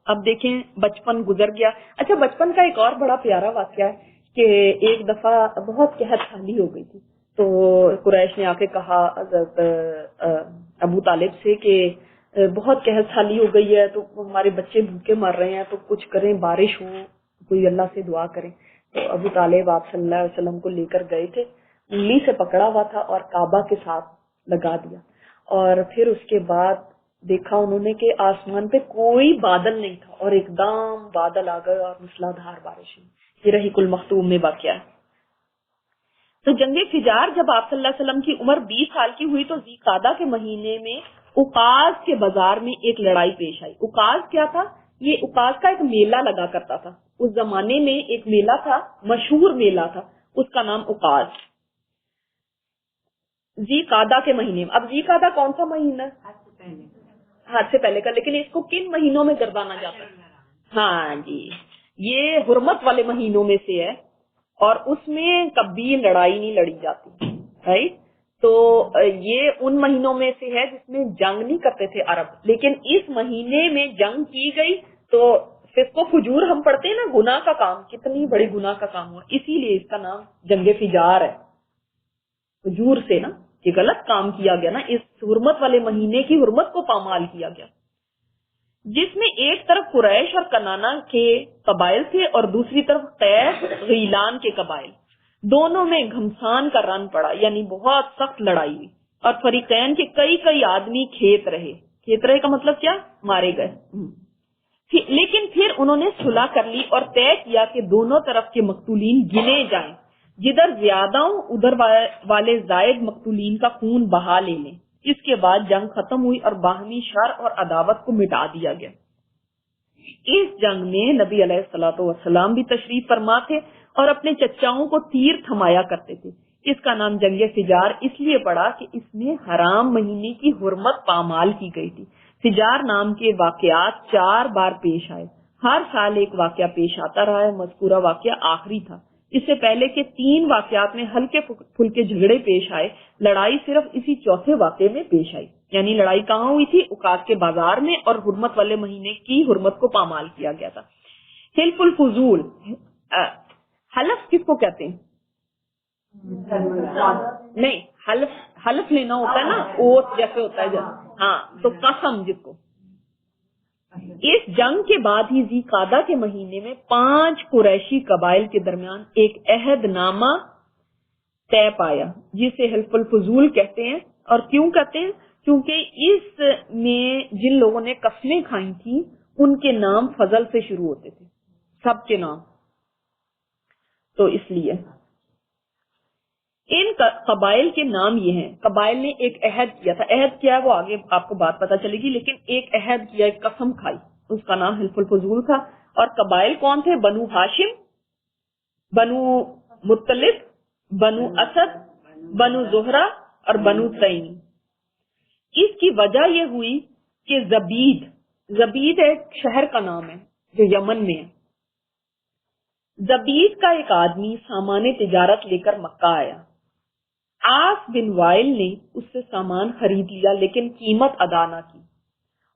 اب دیکھیں بچپن گزر گیا. اچھا بچپن کا ایک اور بڑا پیارا واقعہ ہے کہ ایک دفعہ بہت قحط سالی ہو گئی تھی, تو قریش نے آ کے کہا حضرت ابو طالب سے کہ بہت قحط سالی ہو گئی ہے تو ہمارے بچے بھوکے مر رہے ہیں, تو کچھ کریں, بارش ہو, کوئی اللہ سے دعا کریں. تو ابو طالب آپ صلی اللہ علیہ وسلم کو لے کر گئے تھے، انگلی سے پکڑا ہوا تھا اور کعبہ کے ساتھ لگا دیا، اور پھر اس کے بعد دیکھا انہوں نے کہ آسمان پہ کوئی بادل نہیں تھا اور ایک دم بادل آ گئے اور موسلادھار بارش ہوئی۔ یہ رحیق المختوم میں واقعہ ہے۔ تو جنگ فجار جب آپ صلی اللہ علیہ وسلم کی عمر 20 سال کی ہوئی تو ذی قعدہ کے مہینے میں اوقاز کے بازار میں ایک لڑائی پیش آئی۔ اوقاز کیا تھا؟ یہ اوقاز کا ایک میلہ لگا کرتا تھا، اس زمانے میں ایک میلہ تھا، مشہور میلہ تھا، اس کا نام اوقاز، ذی قعدہ کے مہینے میں۔ اب ذی قعدہ کون سا مہینہ؟ حج سے پہلے کا، لیکن اس کو کن مہینوں میں گردانا جاتا ہے؟ ہاں جی، یہ حرمت والے مہینوں میں سے ہے، اور اس میں کبھی لڑائی نہیں لڑی جاتی، رائٹ؟ تو یہ ان مہینوں میں سے ہے جس میں جنگ نہیں کرتے تھے عرب، لیکن اس مہینے میں جنگ کی گئی تو فسق و فجور ہم پڑھتے ہیں نا، گناہ کا کام، کتنی بڑی گناہ کا کام ہوا، اسی لیے اس کا نام جنگ فجار ہے، فجور سے نا، کہ غلط کام کیا گیا نا، اس حرمت والے مہینے کی حرمت کو پامال کیا گیا، جس میں ایک طرف قریش اور کنانا کے قبائل تھے اور دوسری طرف قیس غیلان کے قبائل، دونوں میں گھمسان کا رن پڑا، یعنی بہت سخت لڑائی ہوئی، اور فریقین کے کئی آدمی کھیت رہے کا مطلب کیا؟ مارے گئے۔ لیکن پھر انہوں نے صلح کر لی اور طے کیا کہ دونوں طرف کے مقتولین گنے جائیں، جدھر زیادہ ہوں ادھر والے زائد مقتولین کا خون بہا لے لیں۔ اس کے بعد جنگ ختم ہوئی اور باہمی شر اور عداوت کو مٹا دیا گیا۔ اس جنگ میں نبی علیہ الصلوۃ والسلام بھی تشریف فرما تھے اور اپنے چچاؤں کو تیر تھمایا کرتے تھے۔ اس کا نام جنگ فجار اس لیے پڑا کہ اس میں حرام مہینے کی حرمت پامال کی گئی تھی۔ فجار نام کے واقعات 4 بار پیش آئے، ہر سال ایک واقعہ پیش آتا رہا ہے، مذکورہ واقعہ آخری تھا۔ اس سے پہلے کے 3 واقعات میں ہلکے پھلکے جھگڑے پیش آئے، لڑائی صرف اسی چوتھے واقعے میں پیش آئی، یعنی لڑائی کہاں ہوئی تھی؟ اوقاز کے بازار میں، اور حرمت والے مہینے کی حرمت کو پامال کیا گیا تھا۔ حلف الفضول، حلف کس کو کہتے ہیں؟ نہیں، حلف لینا ہوتا ہے نا، اوت جیسے ہوتا ہے ہاں، تو قسم جس کو۔ اس جنگ کے بعد ہی ذی قعدہ کے مہینے میں 5 قریشی قبائل کے درمیان ایک عہد نامہ طے پایا، جسے حلف الفضول کہتے ہیں۔ اور کیوں کہتے ہیں؟ کیونکہ اس میں جن لوگوں نے قسمیں کھائی تھی ان کے نام فضل سے شروع ہوتے تھے، سب کے نام، تو اس لیے ان قبائل کے نام یہ ہیں۔ قبائل نے ایک عہد کیا تھا، عہد کیا ہے وہ آگے آپ کو بات پتہ چلے گی، لیکن ایک عہد کیا، ایک قسم کھائی، اس کا نام حلف الفضول تھا۔ اور قبائل کون تھے؟ بنو ہاشم، بنو مطلب، بنو اسد، بنو زہرہ اور بنو تیم۔ اس کی وجہ یہ ہوئی کہ زبید ایک شہر کا نام ہے جو یمن میں ہے۔ زبید کا ایک آدمی سامان تجارت لے کر مکہ آیا، عاص بن وائل نے اس سے سامان خرید لیا لیکن قیمت ادا نہ کی۔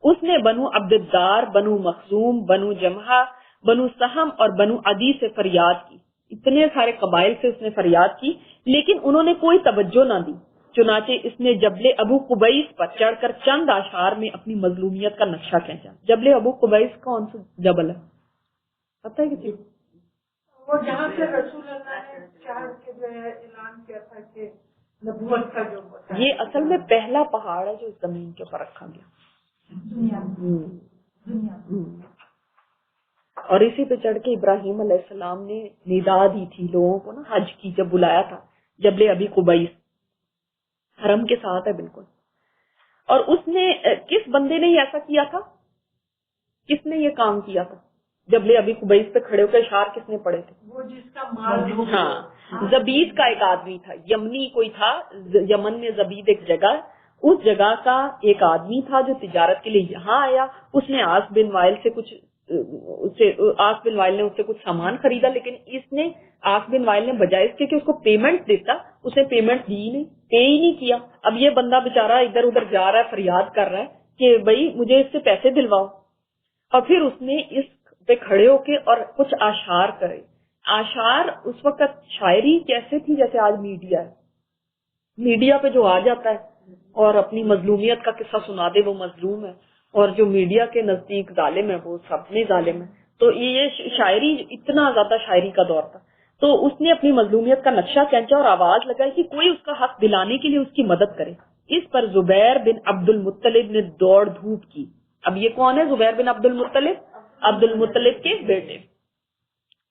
اس نے بنو عبدالدار، بنو مخزوم، بنو جمحہ، بنو سہم اور بنو عدی سے فریاد کی، اتنے سارے قبائل سے اس نے فریاد کی، لیکن انہوں نے کوئی توجہ نہ دی۔ چنانچہ اس نے جبل ابو قبیس پر چڑھ کر چند اشعار میں اپنی مظلومیت کا نقشہ کھینچا۔ جبل ابو قبیس کون سا جبل ہے پتہ ہے کسی؟ وہ جہاں سے رسول اللہ نے چاہ کے جو ہے اعلان کیا تھا کہ نبوت کا جو ہوتا ہے، یہ اصل میں پہلا پہاڑ ہے جو اس زمین کے اوپر رکھا گیا دنیا، اور اسی پہ چڑھ کے ابراہیم علیہ السلام نے ندا دی تھی لوگوں کو نا، حج کی جب بلایا تھا، جبل ابی قبیس حرم کے ساتھ ہے بالکل۔ اور اس نے کس بندے نے ایسا کیا تھا؟ کس نے یہ کام کیا تھا؟ جبل ابی قبیس پہ کھڑے ہو کے اشعار کس نے پڑھے تھے؟ وہ جس کا مال، ہاں، زبید کا ایک آدمی تھا، یمنی کوئی تھا، یمن میں زبید ایک جگہ، اس جگہ کا ایک آدمی تھا جو تجارت کے لیے یہاں آیا۔ اس نے عاص بن وائل نے اس سے کچھ سامان خریدا، لیکن عاص بن وائل نے بجائے اس کے کہ اس کو پیمنٹ دیتا، اس نے پیمنٹ دی نہیں، پے ہی نہیں کیا۔ اب یہ بندہ بےچارا ادھر ادھر جا رہا ہے، فریاد کر رہا ہے کہ بھائی مجھے اس سے پیسے دلواؤ، اور پھر اس نے اس پہ کھڑے ہو کے اور کچھ اشعار کرے۔ اشعار اس وقت شاعری کیسے تھی جیسے آج میڈیا ہے، میڈیا پہ جو آ جاتا ہے اور اپنی مظلومیت کا قصہ سنا دے وہ مظلوم ہے، اور جو میڈیا کے نزدیک ظالم ہے وہ سب میں ظالم ہے۔ تو یہ شاعری، اتنا زیادہ شاعری کا دور تھا۔ تو اس نے اپنی مظلومیت کا نقشہ کھینچا اور آواز لگائی کہ کوئی اس کا حق دلانے کے لیے اس کی مدد کرے. اس پر زبیر بن عبد المطلب نے دوڑ دھوپ کی. اب یہ کون ہے زبیر بن عبد المطلب؟ عبد المطلب کے بیٹے.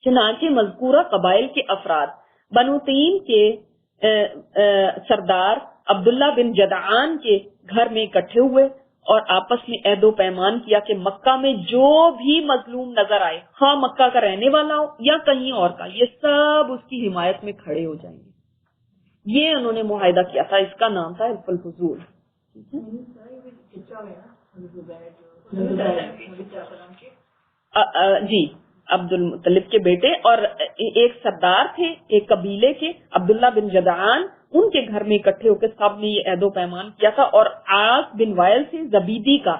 چنانچہ مذکورہ قبائل کے افراد بنو تیم کے سردار عبداللہ بن جدعان کے گھر میں اکٹھے ہوئے اور آپس میں عہد و پیمان کیا کہ مکہ میں جو بھی مظلوم نظر آئے، ہاں مکہ کا رہنے والا ہو یا کہیں اور کا، یہ سب اس کی حمایت میں کھڑے ہو جائیں گے. یہ انہوں نے معاہدہ کیا تھا، اس کا نام تھا حلف الفضول. جی عبد المطلب کے بیٹے اور ایک سردار تھے ایک قبیلے کے عبداللہ بن جدعان، ان کے گھر میں اکٹھے ہو کے سب نے یہ عہد و پیمان کیا تھا اور عاص بن وائل سے زبیدی کا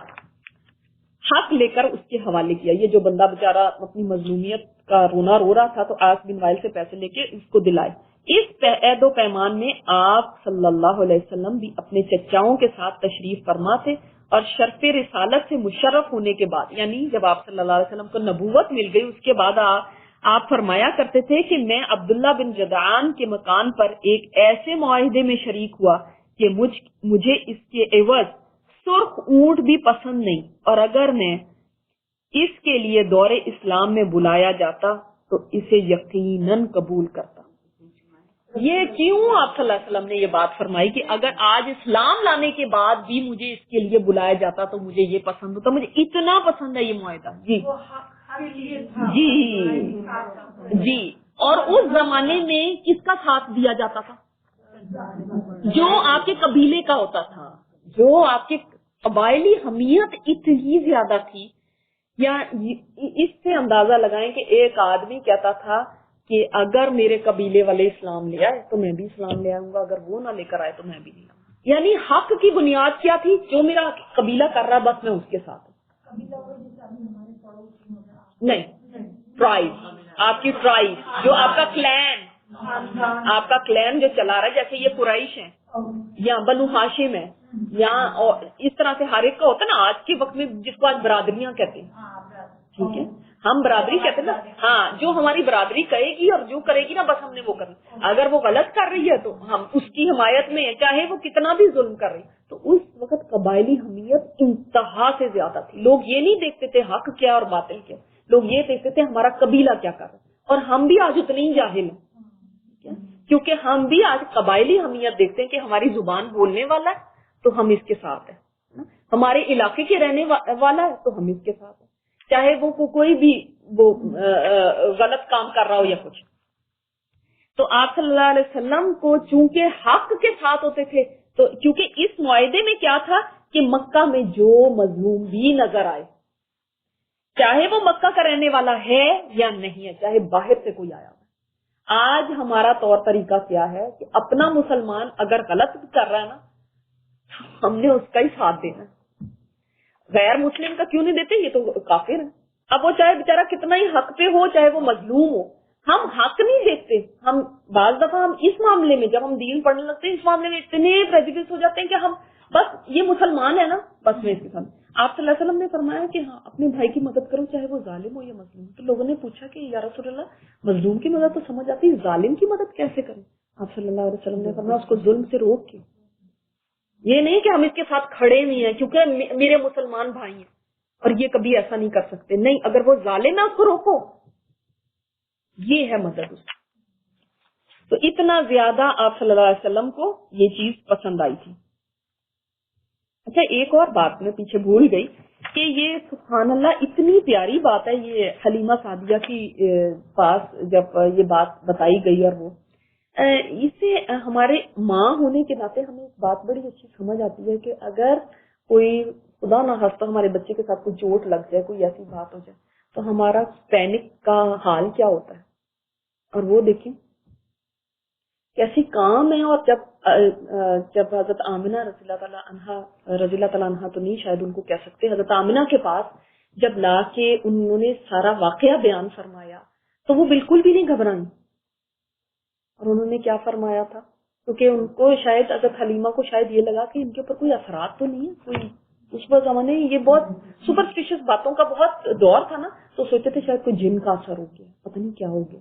حق لے کر اس کے حوالے کیا. یہ جو بندہ بیچارہ اپنی مظلومیت کا رونا رو رہا تھا تو عاص بن وائل سے پیسے لے کے اس کو دلائے. اس عہد و پیمان میں آپ صلی اللہ علیہ وسلم بھی اپنے چچاؤں کے ساتھ تشریف فرما تھے اور شرف رسالت سے مشرف ہونے کے بعد، یعنی جب آپ صلی اللہ علیہ وسلم کو نبوت مل گئی اس کے بعد آپ فرمایا کرتے تھے کہ میں عبداللہ بن جدعان کے مکان پر ایک ایسے معاہدے میں شریک ہوا کہ مجھے اس کے عوض سرخ اونٹ بھی پسند نہیں، اور اگر میں اس کے لیے دور اسلام میں بلایا جاتا تو اسے یقیناً قبول کرتا. یہ کیوں آپ صلی اللہ علیہ وسلم نے یہ بات فرمائی کہ اگر آج اسلام لانے کے بعد بھی مجھے اس کے لیے بلایا جاتا تو مجھے یہ پسند ہوتا، مجھے اتنا پسند ہے یہ معاہدہ. جی جی جی. اور اس زمانے میں کس کا ساتھ دیا جاتا تھا؟ جو آپ کے قبیلے کا ہوتا تھا، جو آپ کے قبائلی حمیت اتنی زیادہ تھی. یا اس سے اندازہ لگائیں کہ ایک آدمی کہتا تھا کہ اگر میرے قبیلے والے اسلام لے آئے تو میں بھی اسلام لے آؤں گا، اگر وہ نہ لے کر آئے تو میں بھی نہیں آؤں گا. یعنی حق کی بنیاد کیا تھی؟ جو میرا قبیلہ کر رہا بس میں اس کے ساتھ نہیں. ٹرائب، آپ کی ٹرائب، جو آپ کا کلین، آپ کا کلین جو چلا رہا ہے، جیسے یہ قریش ہے یا بنو ہاشم ہے یا اس طرح سے ہر ایک کا ہوتا ہے نا. آج کے وقت میں جس کو آج برادریاں کہتے ہیں، ٹھیک ہے، ہم برادری کہتے ہیں نا. ہاں، جو ہماری برادری کہے گی اور جو کرے گی نا بس ہم نے وہ کرنا. اگر وہ غلط کر رہی ہے تو ہم اس کی حمایت میں ہیں، چاہے وہ کتنا بھی ظلم کر رہی. تو اس وقت قبائلی حمیت انتہا سے زیادہ تھی. لوگ یہ نہیں دیکھتے تھے حق کیا اور باطل کیا، لوگ یہ دیکھتے تھے ہمارا قبیلہ کیا کر رہا ہے. اور ہم بھی آج اتنے ہی جاہل ہیں کیونکہ ہم بھی آج قبائلی حمیت دیکھتے ہیں کہ ہماری زبان بولنے والا ہے تو ہم اس کے ساتھ ہیں، ہمارے علاقے کے رہنے والا ہے تو ہم اس کے ساتھ ہیں، چاہے وہ کوئی بھی وہ غلط کام کر رہا ہو یا کچھ. تو آپ صلی اللہ علیہ وسلم کو چونکہ حق کے ساتھ ہوتے تھے، تو کیونکہ اس معاہدے میں کیا تھا کہ مکہ میں جو مظلوم بھی نظر آئے، چاہے وہ مکہ کا رہنے والا ہے یا نہیں ہے، چاہے باہر سے کوئی آیا ہو. آج ہمارا طور طریقہ کیا ہے کہ اپنا مسلمان اگر غلط کر رہا ہے نا ہم نے اس کا ہی ساتھ دینا. غیر مسلم کا کیوں نہیں دیتے؟ یہ تو کافر ہے. اب وہ چاہے بیچارہ کتنا ہی حق پہ ہو، چاہے وہ مظلوم ہو، ہم حق نہیں دیکھتے. ہم بعض دفعہ ہم اس معاملے میں جب ہم دین پڑھنے لگتے ہیں اس معاملے میں اتنے پریجوڈس ہو جاتے ہیں کہ ہم بس یہ مسلمان ہے نا بس میں اس کے ساتھ. آپ صلی اللہ علیہ وسلم نے فرمایا کہ ہاں اپنے بھائی کی مدد کرو چاہے وہ ظالم ہو یا مظلوم. تو لوگوں نے پوچھا کہ یا رسول اللہ مظلوم کی مدد تو سمجھ آتی ہے، ظالم کی مدد کیسے کریں؟ آپ صلی اللہ علیہ وسلم نے فرمایا اس کو ظلم سے روک کے. یہ نہیں کہ ہم اس کے ساتھ کھڑے نہیں ہیں کیونکہ میرے مسلمان بھائی ہیں اور یہ کبھی ایسا نہیں کر سکتے. نہیں، اگر وہ ظالم ہے اس کو روکو، یہ ہے مدد اس. تو اتنا زیادہ آپ صلی اللہ علیہ وسلم کو یہ چیز پسند آئی تھی. اچھا، ایک اور بات میں پیچھے بھول گئی کہ یہ سبحان اللہ اتنی پیاری بات ہے. یہ حلیمہ سعدیہ کی پاس جب یہ بات بتائی گئی اور وہ اس سے ہمارے ماں ہونے کے ناطے ہمیں ایک بات بڑی اچھی سمجھ آتی ہے کہ اگر کوئی خدا نہ خواستہ ہمارے بچے کے ساتھ کوئی چوٹ لگ جائے، کوئی ایسی بات ہو جائے تو ہمارا پینک کا حال کیا ہوتا ہے. اور وہ دیکھیں کیسی کام ہے. اور جب حضرت آمنہ رضی اللہ تعالیٰ عنہ تو نہیں شاید ان کو کہہ سکتے، حضرت آمنہ کے پاس جب لا کے انہوں نے سارا واقعہ بیان فرمایا تو وہ بالکل بھی نہیں گھبرائیں. اور انہوں نے کیا فرمایا تھا؟ کیونکہ ان کو شاید حضرت حلیمہ کو شاید یہ لگا کہ ان کے اوپر کوئی اثرات تو نہیں ہے کوئی. اس وقت زمانے یہ بہت سپرسٹیشس باتوں کا بہت دور تھا نا، تو سوچتے تھے شاید کوئی جن کا اثر ہو گیا، پتہ نہیں کیا ہو گیا.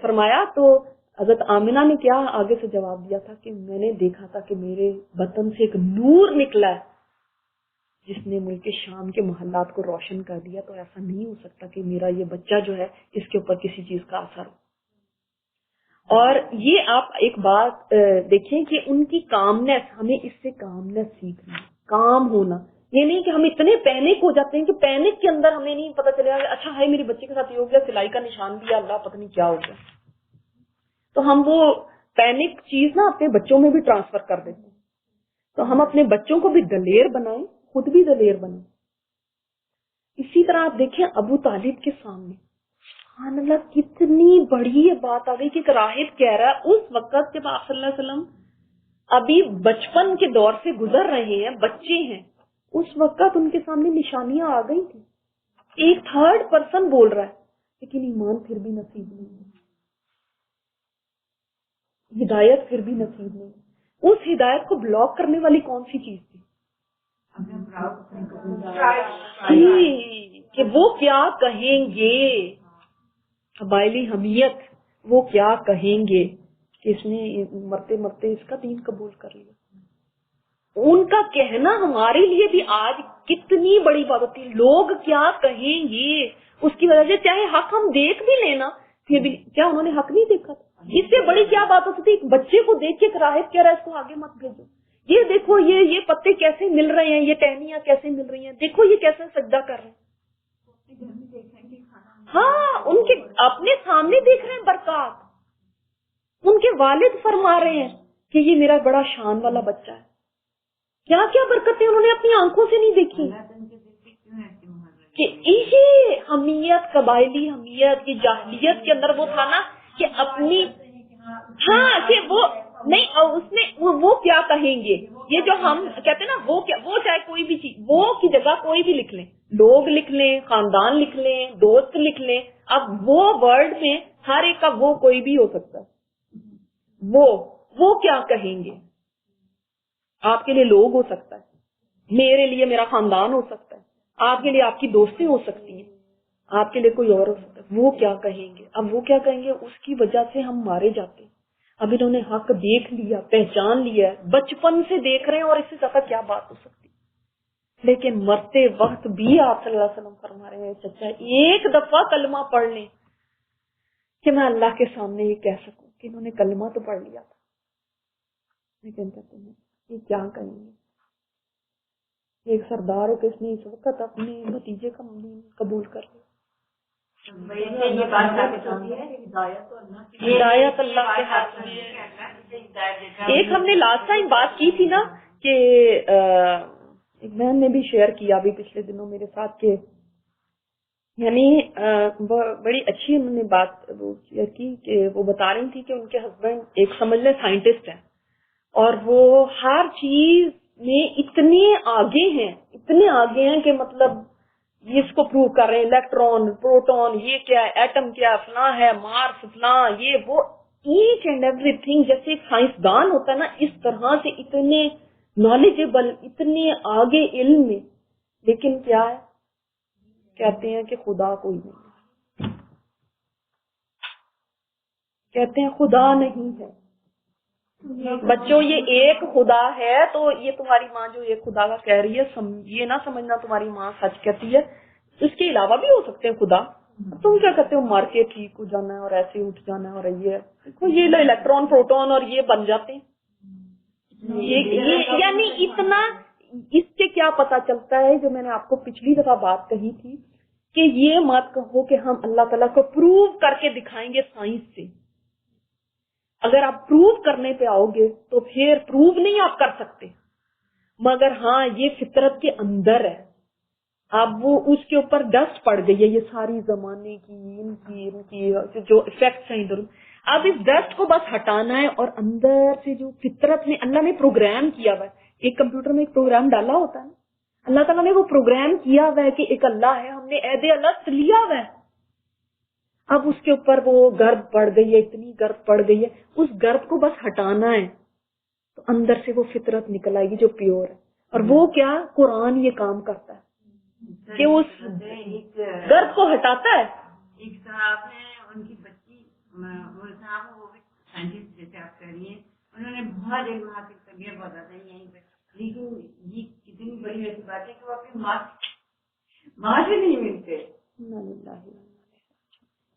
فرمایا تو حضرت آمنہ نے کیا آگے سے جواب دیا تھا کہ میں نے دیکھا تھا کہ میرے بطن سے ایک نور نکلا ہے جس نے ملک شام کے محلات کو روشن کر دیا، تو ایسا نہیں ہو سکتا کہ میرا یہ بچہ جو ہے اس کے اوپر کسی چیز کا اثر ہو۔ اور یہ آپ ایک بات دیکھیں کہ ان کی کامنس، ہمیں اس سے کامنس سیکھنا، کام ہونا، یہ نہیں کہ ہم اتنے پینک ہو جاتے ہیں کہ پینک کے اندر ہمیں نہیں پتا چلے گا اچھا ہے میرے بچے کے ساتھ یہ ہو گیا، سلائی کا نشان دیا، اللہ پتہ نہیں کیا ہو گیا، تو ہم وہ پینک چیز نا اپنے بچوں میں بھی ٹرانسفر کر دیتے ہیں۔ تو ہم اپنے بچوں کو بھی دلیر بنائیں، خود بھی دلیر بنیں۔ اسی طرح آپ دیکھیں ابو طالب کے سامنے سبحان اللہ کتنی بڑی یہ بات آ گئی کہ ایک راہب کہہ رہا ہے اس وقت جب آپ صلی اللہ علیہ وسلم ابھی بچپن کے دور سے گزر رہے ہیں، بچے ہیں، اس وقت ان کے سامنے نشانیاں آ گئی تھی، ایک تھرڈ پرسن بول رہا ہے، لیکن ایمان پھر بھی نصیب نہیں ہے، ہدایت پھر بھی نصیب نہیں ہے۔ اس ہدایت کو بلاک کرنے والی کون سی چیز تھی کہ وہ کیا کہیں گے، قبائلی حمیت، وہ کیا کہیں گے کہ اس نے مرتے مرتے اس کا دین قبول کر لیا۔ ان کا کہنا ہمارے لیے بھی آج کتنی بڑی بات ہوتی ہے، لوگ کیا کہیں گے، اس کی وجہ سے چاہے حق ہم دیکھ بھی لینا پھر بھی کیا انہوں نے حق نہیں دیکھا تھا؟ اس سے بڑی کیا بات ہوتی تھی، ایک بچے کو دیکھ کے راہب کہہ رہا ہے اس کو آگے مت بھیجو، یہ دیکھو یہ پتے کیسے مل رہے ہیں، یہ ٹہنیاں کیسے مل رہی ہیں، دیکھو یہ کیسے سجدہ کر رہے ہیں۔ ہاں ان کے اپنے سامنے دیکھ رہے ہیں برکات، ان کے والد فرما رہے ہیں کہ یہ میرا بڑا شان والا بچہ ہے، کیا کیا برکتیں انہوں نے اپنی آنکھوں سے نہیں دیکھی کہ یہ حمیت، قبائلی حمیت، یہ جاہلیت کے اندر وہ تھا نا کہ اپنی ہاں کہ وہ نہیں، اور اس میں وہ کیا کہیں گے، یہ جو ہم کہتے ہیں نا وہ کیا، وہ چاہے کوئی بھی چیز، وہ کی جگہ کوئی بھی لکھ لیں، لوگ لکھ لیں، خاندان لکھ لیں، دوست لکھ لیں، اب وہ ورڈ میں ہر ایک کا وہ کوئی بھی ہو سکتا ہے، وہ کیا کہیں گے، آپ کے لیے لوگ ہو سکتا ہے، میرے لیے میرا خاندان ہو سکتا ہے، آپ کے لیے آپ کی دوستیں ہو سکتی ہیں، آپ کے لیے کوئی اور ہو سکتا ہے، وہ کیا کہیں گے۔ اب وہ کیا کہیں گے، اس کی وجہ سے ہم مارے جاتے ہیں۔ اب انہوں نے حق دیکھ لیا، پہچان لیا ہے، بچپن سے دیکھ رہے ہیں، اور اس سے زیادہ کیا بات ہو سکتی، لیکن مرتے وقت بھی آپ صلی اللہ علیہ وسلم فرما رہے ہیں چچا ایک دفعہ کلمہ پڑھ لیں کہ میں اللہ کے سامنے یہ کہہ سکوں کہ انہوں نے کلمہ تو پڑھ لیا تھا، لیکن کہتے ہیں یہ کیا کہیں گے۔ ایک سردار ہو کہ اس نے اس وقت اپنے بھتیجے کا دین قبول کر لیا۔ ہدایت اللہ کے ہاتھ میں ہے۔ ایک ہم نے لاسٹ ٹائم بات کی تھی نا کہ ایک بہن نے بھی شیئر کیا ابھی پچھلے دنوں میرے ساتھ کہ یعنی بڑی اچھی انہوں نے بات شیئر کی کہ وہ بتا رہی تھی کہ ان کے ہسبینڈ ایک سمجھ لیں سائنٹسٹ ہیں، اور وہ ہر چیز میں اتنے آگے ہیں کہ مطلب اس کو پروو کر رہے ہیں، الیکٹران، پروٹون، یہ کیا ہے، ایٹم کیا ہے، فلاں ہے، مارس فلاں، یہ وہ ایچ اینڈ ایوری تھنگ، جیسے ایک سائنسدان ہوتا ہے نا اس طرح سے اتنے نالجیبل، اتنے آگے علم میں، لیکن کیا ہے کہتے ہیں کہ خدا کوئی نہیں، کہتے ہیں خدا نہیں ہے۔ بچوں یہ ایک خدا ہے تو یہ تمہاری ماں جو ایک خدا کا کہہ رہی ہے یہ نہ سمجھنا تمہاری ماں سچ کہتی ہے، اس کے علاوہ بھی ہو سکتے ہیں خدا، تم کیا کہتے ہو مار کے ٹھیک ہو جانا ہے اور ایسے اٹھ جانا ہے، اور یہ الیکٹران پروٹون اور یہ بن جاتے ہیں، یعنی اتنا اس سے کیا پتا چلتا ہے جو میں نے آپ کو پچھلی دفعہ بات کہی تھی کہ یہ مت کہو کہ ہم اللہ تعالیٰ کو پروو کر کے دکھائیں گے سائنس سے، اگر آپ پروو کرنے پہ آؤ گے تو پھر پروو نہیں آپ کر سکتے، مگر ہاں یہ فطرت کے اندر ہے، اب وہ اس کے اوپر ڈسٹ پڑ گئی ہے، یہ ساری زمانے کی ان کی جو افیکٹس ہیں ادھر، اب اس ڈسٹ کو بس ہٹانا ہے، اور اندر سے جو فطرت میں اللہ نے پروگرام کیا ہوا ہے، ایک کمپیوٹر میں ایک پروگرام ڈالا ہوتا ہے نا، اللہ تعالیٰ نے وہ پروگرام کیا ہوا ہے کہ ایک اللہ ہے، ہم نے عہد الست لیا ہوا ہے، اب اس کے اوپر وہ گرد پڑ گئی ہے، اتنی گرد پڑ گئی ہے، اس گرد کو بس ہٹانا ہے تو اندر سے وہ فطرت نکل آئے گی جو پیور ہے، اور وہ کیا قرآن یہ کام کرتا ہے کہ اس گرد کو ہٹاتا ہے، ایک صاحب ہیں ان کی بچی وہ صاحب وہ بھی سائنٹسٹ جیسے آپ کہہ رہی ہیں, انہوں نے بہت علم حاصل کر لیا بہت زیادہ یہیں پہ, لیکن یہ کتنی بڑی ایسی بات ہے کہ وہ اپنی ماں سے نہیں ملتے.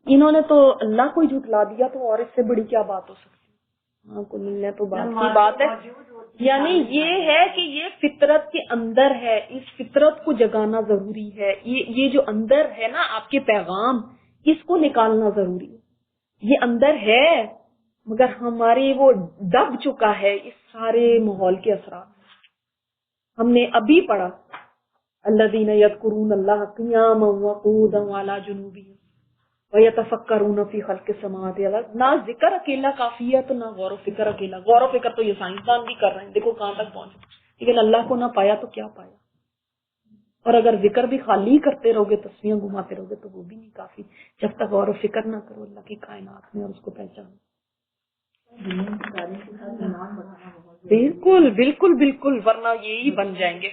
انہوں نے تو اللہ کو ہی جھٹلا دیا, تو اور اس سے بڑی کیا بات ہو سکتی ہے. ماں کو ملنا تو بات کی بات ہے. یعنی یہ ہے کہ یہ فطرت کے اندر ہے, اس فطرت کو جگانا ضروری ہے. یہ جو اندر ہے نا آپ کے پیغام, اس کو نکالنا ضروری ہے. یہ اندر ہے مگر ہماری وہ دب چکا ہے اس سارے ماحول کے اثرات. ہم نے ابھی پڑھا الذین یذکرون اللہ قیاما وقعودا وعلی جنوبہم وَيَتَفَكَّرُونَ فِي خَلْقِ السَّمَاوَاتِ وَالْأَرْضِ. نہ ذکر اکیلا کافی ہے تو نہ غور و فکر اکیلا. غور و فکر تو یہ سائنسدان بھی کر رہے ہیں, دیکھو کہاں تک پہنچے, لیکن اللہ کو نہ پایا تو کیا پایا. اور اگر ذکر بھی خالی کرتے رہو گے, تسبیحاں گھماتے رہو گے, تو وہ بھی نہیں کافی جب تک غور و فکر نہ کرو اللہ کی کائنات میں اور اس کو پہچانو. بالکل بالکل بالکل, ورنہ یہی بن جائیں گے.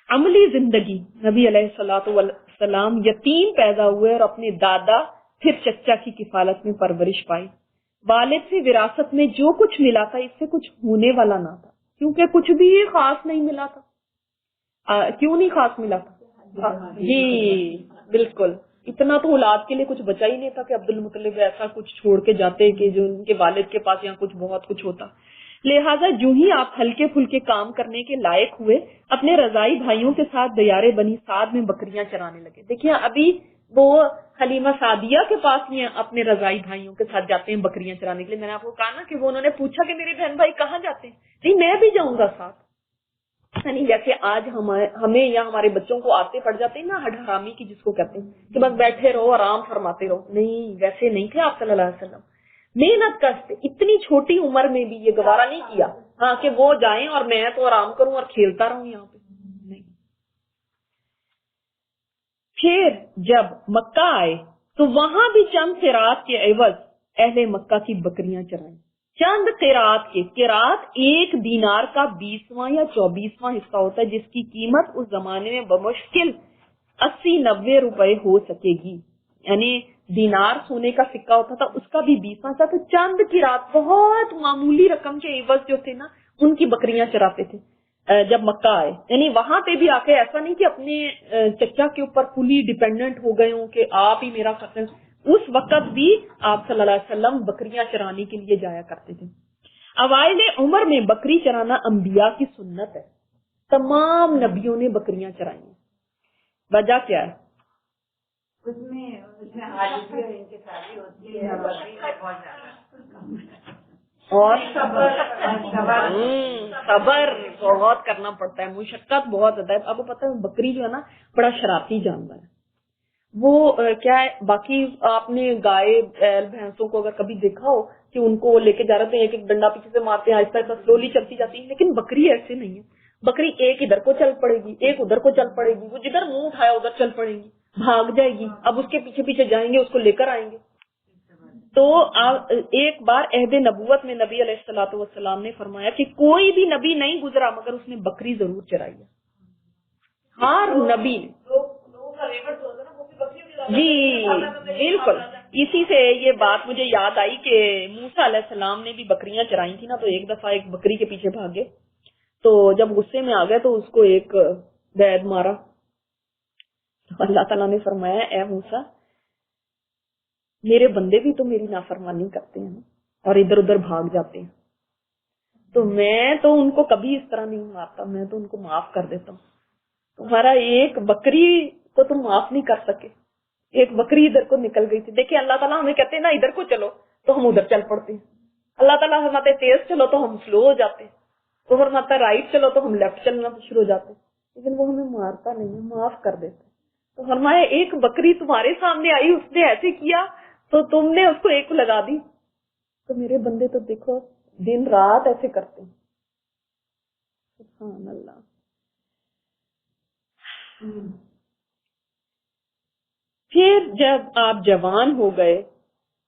عملی زندگی. نبی علیہ الصلوۃ والسلام یتیم پیدا ہوئے اور اپنے دادا پھر چچا کی کفالت میں پرورش پائی. والد سے وراثت میں جو کچھ ملا تھا اس سے کچھ ہونے والا نہ تھا, کیونکہ کچھ بھی خاص نہیں ملا تھا. کیوں نہیں خاص ملا تھا؟ جی بالکل, اتنا تو اولاد کے لیے کچھ بچا ہی نہیں تھا کہ عبد المطلب ایسا کچھ چھوڑ کے جاتے کہ جو ان کے والد کے پاس یہاں کچھ بہت کچھ ہوتا. لہٰذا جو ہی آپ ہلکے پھلکے کام کرنے کے لائق ہوئے, اپنے رضائی بھائیوں کے ساتھ دیار بنی سعد میں بکریاں چرانے لگے. دیکھیں ابھی وہ حلیمہ سعدیہ کے پاس میں اپنے رضائی بھائیوں کے ساتھ جاتے ہیں بکریاں چرانے کے لیے. میں نے آپ کو کہا نا کہ وہ انہوں نے پوچھا کہ میرے بہن بھائی کہاں جاتے ہیں, نہیں میں بھی جاؤں گا ساتھ. یعنی جیسے آج ہمیں یا ہمارے بچوں کو عادتیں پڑ جاتی ہیں نا ہڈ حرامی کی, جس کو کہتے ہیں کہ بس بیٹھے رہو آرام فرماتے رہو. نہیں, ویسے نہیں تھے آپ صلی اللہ علیہ وسلم. محنت کرتے, اتنی چھوٹی عمر میں بھی یہ گوارا نہیں کیا ہاں کہ وہ جائیں اور میں تو آرام کروں اور کھیلتا رہوں یہاں پہ. نہیں. پھر جب مکہ آئے تو وہاں بھی چند قرات کے عوض اہل مکہ کی بکریاں چرائیں. چند قرات کے, قرات ایک دینار کا 20واں یا 24واں حصہ ہوتا ہے, جس کی قیمت اس زمانے میں بمشکل 80-90 روپے ہو سکے گی. یعنی دینار سونے کا سکہ ہوتا تھا, اس کا بھی 20واں تھا. تو چند قرات بہت معمولی رقم کے عوض جو تھے نا, ان کی بکریاں چراتے تھے جب مکہ آئے. یعنی وہاں پہ بھی آ کے ایسا نہیں کہ اپنے چچا کے اوپر فلی ڈیپینڈنٹ ہو گئے ہوں کہ آپ ہی میرا کرتے ہیں. اس وقت بھی آپ صلی اللہ علیہ وسلم بکریاں چرانے کے لیے جایا کرتے تھے. اوائل عمر میں بکری چرانا انبیاء کی سنت ہے. تمام نبیوں نے بکریاں چرائی ہیں. وجہ کیا ہے؟ اس میں عاجزی اور انکساری ہوتی ہے بہت زیادہ, اور صبر بہت کرنا پڑتا ہے, مشقت بہت زیادہ ہے. آپ کو پتا ہے بکری جو ہے نا بڑا شرارتی جانور ہے. وہ کیا ہے, باقی آپ نے گائے بھینسوں کو اگر کبھی دیکھا ہو کہ ان کو لے کے جا رہے ہیں, ایک ایک ڈنڈا پیچھے سے مارتے ہیں, آہستہ آہستہ سلولی چلتی جاتی ہے. لیکن بکری ایسے نہیں ہے. بکری ایک ادھر کو چل پڑے گی, ایک ادھر کو چل پڑے گی, وہ جدھر منہ اٹھایا ادھر چل پڑے گی, بھاگ جائے گی. اب اس کے پیچھے پیچھے جائیں گے, اس کو لے کر آئیں گے. تو ایک بار عہد نبوت میں نبی علیہ الصلوۃ والسلام نے فرمایا کہ کوئی بھی نبی نہیں گزرا مگر اس نے بکری ضرور چرائی ہے. ہر نبی جی بالکل. اسی سے یہ بات مجھے یاد آئی کہ موسیٰ علیہ السلام نے بھی بکریاں چرائی تھی نا, تو ایک دفعہ ایک بکری کے پیچھے بھاگے, تو جب غصے میں آ گئے تو اس کو ایک بیض مارا. اللہ تعالیٰ نے فرمایا اے موسیٰ, میرے بندے بھی تو میری نافرمانی کرتے ہیں اور ادھر ادھر بھاگ جاتے ہیں, تو میں تو ان کو کبھی اس طرح نہیں مارتا, میں تو ان کو معاف کر دیتا ہوں. تمہارا ایک بکری کو تم معاف نہیں کر سکے. ایک بکری ادھر کو نکل گئی تھی. دیکھیں اللہ تعالیٰ ہمیں کہتے ہیں نا ادھر کو چلو تو ہم ادھر چل پڑتے ہیں. اللہ تعالیٰ فرماتے تیز چلو تو ہم سلو ہو جاتے ہیں. تو فرماتا رائٹ چلو تو ہم لیفٹ چلنا شروع ہو جاتے ہیں. لیکن وہ ہمیں مارتا نہیں ہے, معاف کر دیتے. تو فرمایا ایک بکری تمہارے سامنے آئی, اس نے ایسے کیا تو تم نے اس کو ایک لگا دی. تو میرے بندے تو دیکھو دن رات ایسے کرتے ہیں. سبحان اللہ. پھر جب آپ جوان ہو گئے,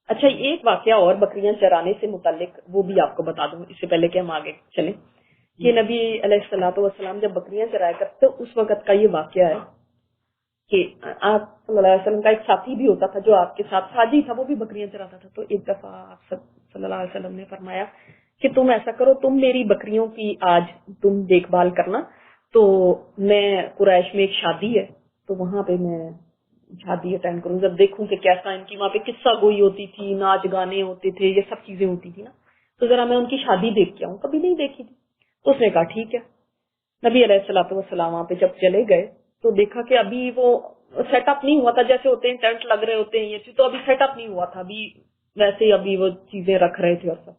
اچھا ایک واقعہ اور بکریاں چرانے سے متعلق وہ بھی آپ کو بتا دوں اس سے پہلے کہ ہم آگے چلیں. یہ نبی علیہ الصلوۃ والسلام جب بکریاں چرایا کرتے اس وقت کا یہ واقعہ ہے کہ آپ صلی اللہ علیہ وسلم کا ایک ساتھی بھی ہوتا تھا جو آپ کے ساتھ ساجی تھا, وہ بھی بکریاں چراتا تھا. تو ایک دفعہ آپ صلی اللہ علیہ وسلم نے فرمایا کہ تم ایسا کرو, تم میری بکریوں کی آج تم دیکھ بھال کرنا, تو میں قریش میں ایک شادی ہے تو وہاں پہ میں شادی اٹینڈ کروں, جب دیکھوں کہ کیسا ان کی وہاں پہ قصہ گوئی ہوتی تھی, ناچ گانے ہوتے تھے, یہ سب چیزیں ہوتی تھی نا, تو ذرا میں ان کی شادی دیکھ کے آؤں, کبھی نہیں دیکھی تھی. تو اس نے کہا ٹھیک ہے. نبی علیہ الصلوۃ والسلام وہاں پہ جب چلے گئے تو دیکھا کہ ابھی وہ سیٹ اپ نہیں ہوا تھا, جیسے ہوتے ہیں ٹینٹ لگ رہے ہوتے ہیں یہ تو ابھی سیٹ اپ نہیں ہوا تھا, ابھی ویسے ہی ابھی وہ چیزیں رکھ رہے تھے اور سب.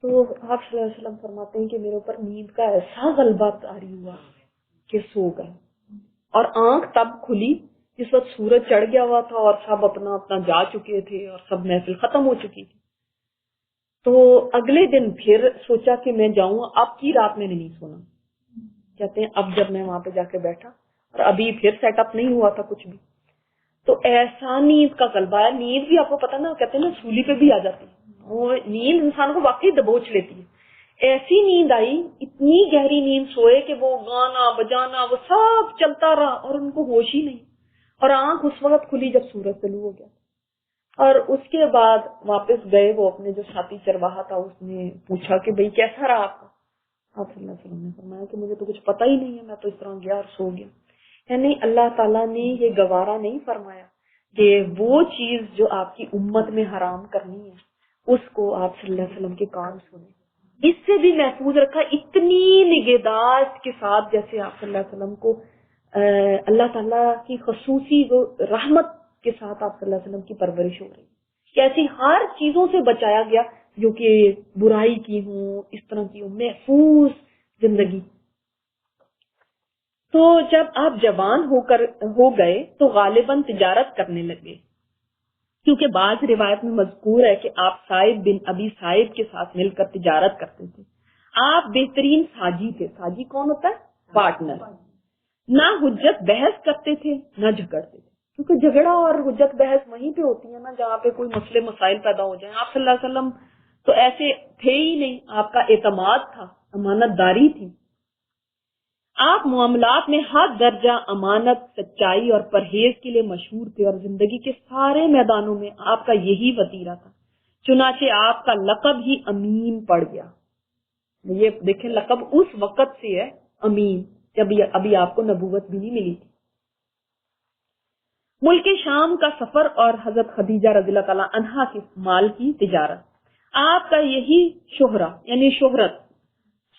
تو آپ صلی اللہ علیہ وسلم فرماتے ہیں کہ میرے اوپر نیند کا ایسا غلبہ طاری ہوا کہ سو گئے, اور آنکھ تب کھلی جس وقت سورج چڑھ گیا ہوا تھا اور سب اپنا اپنا جا چکے تھے اور سب محفل ختم ہو چکی تھی. تو اگلے دن پھر سوچا کہ میں جاؤں, اب کی رات میں نے نہیں سونا. کہتے ہیں اب جب میں وہاں پہ جا کے بیٹھا اور ابھی پھر سیٹ اپ نہیں ہوا تھا کچھ بھی, تو ایسا نیند کا غلبہ ہے. نیند بھی آپ کو پتا نا, کہتے ہیں نا سولی پہ بھی آ جاتی ہے, وہ نیند انسان کو واقعی دبوچ لیتی ہے. ایسی نیند آئی, اتنی گہری نیند سوئے کہ وہ گانا بجانا وہ سب چلتا رہا اور ان کو ہوش ہی نہیں, اور آنکھ اس وقت کھلی جب سورج طلوع ہو گیا. اور اس کے بعد واپس گئے, وہ اپنے جو ساتھی چرواہا تھا اس نے پوچھا کہ بھئی کیسا رہا آپ کا؟ آپ صلی اللہ علیہ وسلم نے فرمایا کہ مجھے تو کچھ پتا ہی نہیں ہے, میں تو اس طرح گیا اور سو گیا. یعنی اللہ تعالیٰ نے یہ گوارا نہیں فرمایا کہ وہ چیز جو آپ کی امت میں حرام کرنی ہے اس کو آپ صلی اللہ علیہ وسلم کے کام سنیں. اس سے بھی محفوظ رکھا, اتنی نگہداشت کے ساتھ جیسے آپ صلی اللہ علیہ وسلم کو اللہ تعالیٰ کی خصوصی رحمت کے ساتھ آپ صلی اللہ علیہ وسلم کی پرورش ہو رہی, کہ ایسی ہر چیزوں سے بچایا گیا جو کہ برائی کی ہوں, اس طرح کی ہوں, محفوظ زندگی. تو جب آپ جوان ہو گئے تو غالباً تجارت کرنے لگے, کیونکہ بعض روایت میں مذکور ہے کہ آپ صائب بن ابی صائب کے ساتھ مل کر تجارت کرتے تھے. آپ بہترین ساجی تھے. ساجی کون ہوتا ہے؟ پارٹنر. نہ حجت بحث کرتے تھے نہ جھگڑتے تھے, کیونکہ جھگڑا اور حجت بحث وہیں پہ ہوتی ہے نا جہاں پہ کوئی مسئلے مسائل پیدا ہو جائیں. آپ صلی اللہ علیہ وسلم تو ایسے تھے ہی نہیں, آپ کا اعتماد تھا, امانت داری تھی. آپ معاملات میں ہر درجہ امانت, سچائی اور پرہیز کے لیے مشہور تھے, اور زندگی کے سارے میدانوں میں آپ کا یہی وتیرہ تھا. چنانچہ آپ کا لقب ہی امین پڑ گیا. یہ دیکھیں لقب اس وقت سے ہے امین جب ابھی آپ کو نبوت بھی نہیں ملی تھی. ملک شام کا سفر اور حضرت خدیجہ رضی اللہ تعالیٰ عنہا کے مال کی تجارت. آپ کا یہی یعنی شہرت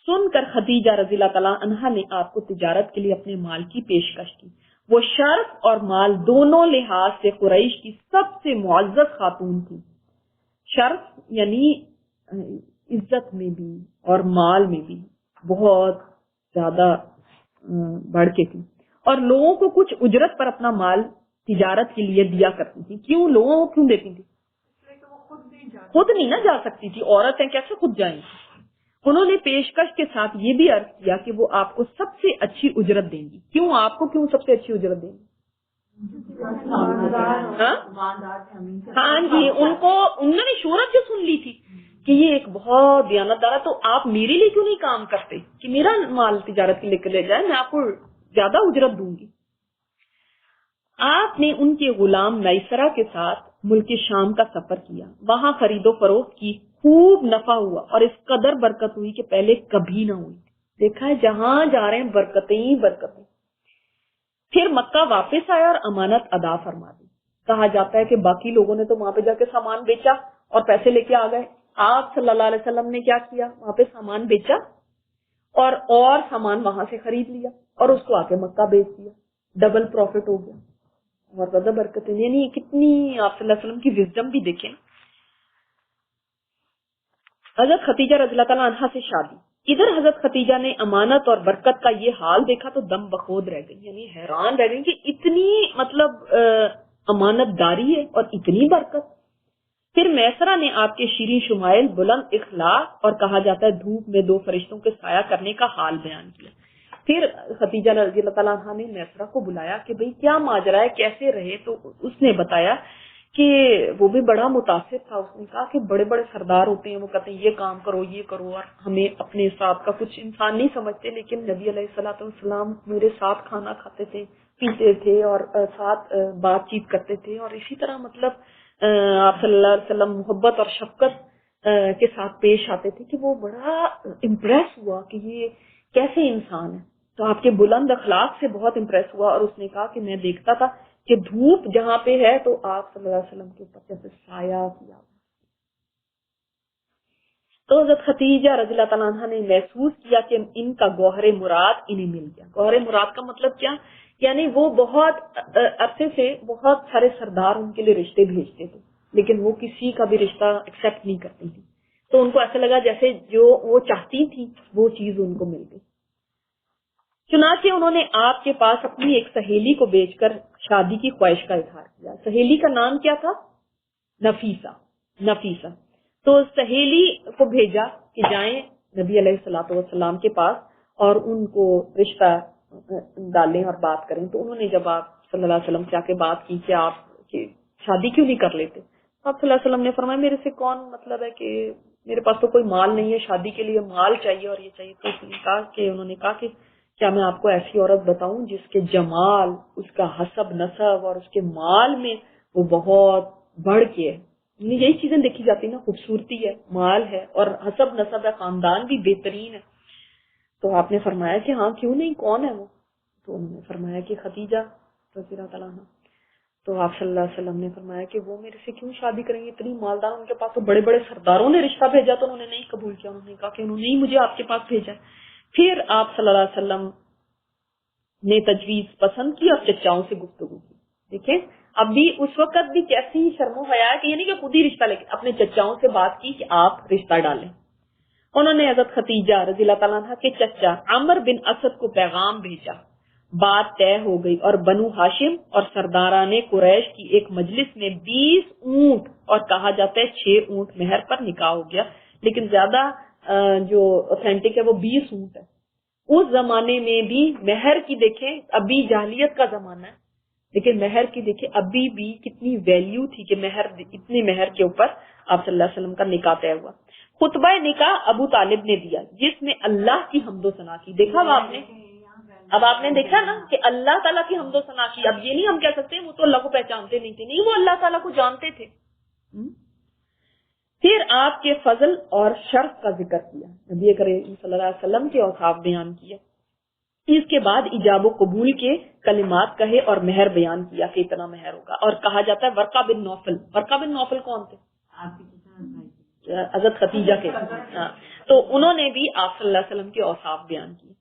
سن کر خدیجہ رضی اللہ تعالیٰ عنہا نے آپ کو تجارت کے لیے اپنے مال کی پیشکش کی. وہ شرف اور مال دونوں لحاظ سے قریش کی سب سے معزز خاتون تھی. شرف یعنی عزت میں بھی اور مال میں بھی بہت زیادہ بڑھ کے تھی, اور لوگوں کو کچھ اجرت پر اپنا مال تجارت کے لیے دیا کرتی تھی. کیوں لوگوں کو کیوں دیتی تھی؟ خود نہیں نہ جا سکتی تھی, عورتیں کیسے خود جائیں. انہوں نے پیشکش کے ساتھ یہ بھی عرض کیا کہ وہ آپ کو سب سے اچھی اجرت دیں گی. کیوں آپ کو کیوں سب سے اچھی اجرت دیں گی؟ ہاں جی, انہوں نے شہرت جو سن لی تھی کہ یہ ایک بہت دیانتدار ہے, تو آپ میرے لیے کیوں نہیں کام کرتے کہ میرا مال تجارت کے لے کر لے جائے, میں آپ کو زیادہ اجرت دوں گی. آپ نے ان کے غلام نیسرا کے ساتھ ملک شام کا سفر کیا. وہاں خرید و فروخت کی, خوب نفع ہوا اور اس قدر برکت ہوئی کہ پہلے کبھی نہ ہوئی. دیکھا ہے جہاں جا رہے ہیں برکتیں ہی برکتیں. پھر مکہ واپس آیا اور امانت ادا فرما دی. کہا جاتا ہے کہ باقی لوگوں نے تو وہاں پہ جا کے سامان بیچا اور پیسے لے کے آ گئے. آپ صلی اللہ علیہ وسلم نے کیا کیا؟ وہاں پہ سامان بیچا اور سامان وہاں سے خرید لیا اور اس کو آ کے مکہ بیچ دیا. ڈبل پروفٹ ہو گیا, بہت زیادہ برکتیں. یعنی کتنی آپ صلی اللہ علیہ وسلم کی وزڈم بھی دیکھیں. حضرت خدیجہ رضی اللہ تعالیٰ عنہا سے شادی. ادھر حضرت خدیجہ نے امانت اور برکت کا یہ حال دیکھا تو دم بخود رہ گئی, یعنی حیران رہ گئی کہ اتنی امانت داری ہے اور اتنی برکت. پھر میسرہ نے آپ کے شیریں شمائل, بلند اخلاق اور کہا جاتا ہے دھوپ میں 2 فرشتوں کے سایہ کرنے کا حال بیان کیا. پھر خدیجہ رضی اللہ تعالیٰ عنہا نے میسرہ کو بلایا کہ بھئی کیا ماجرا ہے, کیسے رہے. تو اس نے بتایا کہ وہ بھی بڑا متاثر تھا. اس نے کہا کہ بڑے بڑے سردار ہوتے ہیں, وہ کہتے ہیں یہ کام کرو یہ کرو, اور ہمیں اپنے ساتھ کا کچھ انسان نہیں سمجھتے, لیکن نبی علیہ الصلوۃ والسلام میرے ساتھ کھانا کھاتے تھے, پیتے تھے اور ساتھ بات چیت کرتے تھے، اور اسی طرح مطلب آپ صلی اللہ علیہ وسلم محبت اور شفقت کے ساتھ پیش آتے تھے کہ وہ بڑا امپریس ہوا کہ یہ کیسے انسان ہے. تو آپ کے بلند اخلاق سے بہت امپریس ہوا، اور اس نے کہا کہ میں دیکھتا تھا کہ دھوپ جہاں پہ ہے تو آپ صلی اللہ علیہ وسلم کے اوپر جیسے سایہ کیا. تو حضرت خدیجہ رضی اللہ تعالیٰ عنہ نے محسوس کیا کہ ان کا گوہر مراد انہیں مل گیا. گوہر مراد کا مطلب کیا؟ یعنی وہ بہت عرصے سے بہت سارے سردار ان کے لیے رشتے بھیجتے تھے، لیکن وہ کسی کا بھی رشتہ ایکسپٹ نہیں کرتی تھی. تو ان کو ایسا لگا جیسے جو وہ چاہتی تھی وہ چیز ان کو مل گئی. چنانچہ انہوں نے آپ کے پاس اپنی ایک سہیلی کو بھیج کر شادی کی خواہش کا اظہار کیا. سہیلی کا نام کیا تھا؟ نفیسہ. تو سہیلی کو بھیجا کہ جائیں نبی علیہ الصلوۃ والسلام کے پاس اور ان کو رشتہ ڈالیں اور بات کریں. تو انہوں نے جب آپ صلی اللہ علیہ وسلم سے آ کے بات کی کہ آپ شادی کیوں نہیں کر لیتے، تو آپ صلی اللہ علیہ وسلم نے فرمایا میرے سے کون مطلب ہے کہ میرے پاس تو کوئی مال نہیں ہے، شادی کے لیے مال چاہیے اور یہ چاہیے. تو انہوں نے کہا کہ کیا میں آپ کو ایسی عورت بتاؤں جس کے جمال، اس کا حسب نسب اور اس کے مال میں وہ بہت بڑھ کے ہے. یہی چیزیں دیکھی جاتی نا، خوبصورتی ہے، مال ہے اور حسب نسب ہے، خاندان بھی بہترین ہے. تو آپ نے فرمایا کہ ہاں کیوں نہیں، کون ہے وہ؟ تو انہوں نے فرمایا کہ خدیجہ رضی اللہ تعالیٰ عنہ. تو آپ صلی اللہ علیہ وسلم نے فرمایا کہ وہ میرے سے کیوں شادی کریں گے، اتنی مالدار ان کے پاس تو بڑے بڑے سرداروں نے رشتہ بھیجا تو انہوں نے نہیں قبول کیا. انہوں نے کہا کہ انہوں نے مجھے آپ کے پاس بھیجا. پھر آپ صلی اللہ علیہ وسلم نے تجویز پسند کی اور چچاؤں سے گفتگو کی. دیکھیں اب بھی اس وقت بھی کیسی شرم و حیا ہے کہ یعنی کہ خود ہی رشتہ لے کے اپنے چچاؤں سے بات کی کہ آپ رشتہ ڈالیں. انہوں نے حضرت خدیجہ رضی اللہ تعالیٰ عنہ کے چچا عمر بن اسد کو پیغام بھیجا. بات طے ہو گئی اور بنو ہاشم اور سرداران قریش کی ایک مجلس میں 20 اونٹ اور کہا جاتا ہے 6 اونٹ مہر پر نکاح ہو گیا، لیکن زیادہ جو اوتھینٹک ہے وہ 20 اونٹ ہے. اس زمانے میں بھی مہر کی دیکھیں، ابھی جاہلیت کا زمانہ ہے لیکن مہر کی دیکھیں ابھی بھی کتنی ویلیو تھی کہ مہر، اتنے مہر کے اوپر آپ صلی اللہ علیہ وسلم کا نکاح طے ہوا. خطبہ نکاح ابو طالب نے دیا جس میں اللہ کی حمد و ثنا کی. دیکھا اب آپ نے دیکھا نا کہ اللہ تعالیٰ کی حمد و ثنا کی. اب یہ نہیں ہم کہہ سکتے وہ تو اللہ کو پہچانتے نہیں تھے، نہیں وہ اللہ تعالیٰ کو جانتے تھے. پھر آپ کے فضل اور شرف کا ذکر کیا، نبی کریم صلی اللہ علیہ وسلم کے اوصاف بیان کیا. اس کے بعد ایجاب و قبول کے کلمات کہے اور مہر بیان کیا کہ اتنا مہر ہوگا. اور کہا جاتا ہے ورقہ بن نوفل. ورقہ بن نوفل کون تھے؟ حضرت خدیجہ کے. تو انہوں نے بھی آپ صلی اللہ علیہ وسلم کے اوصاف بیان کیے.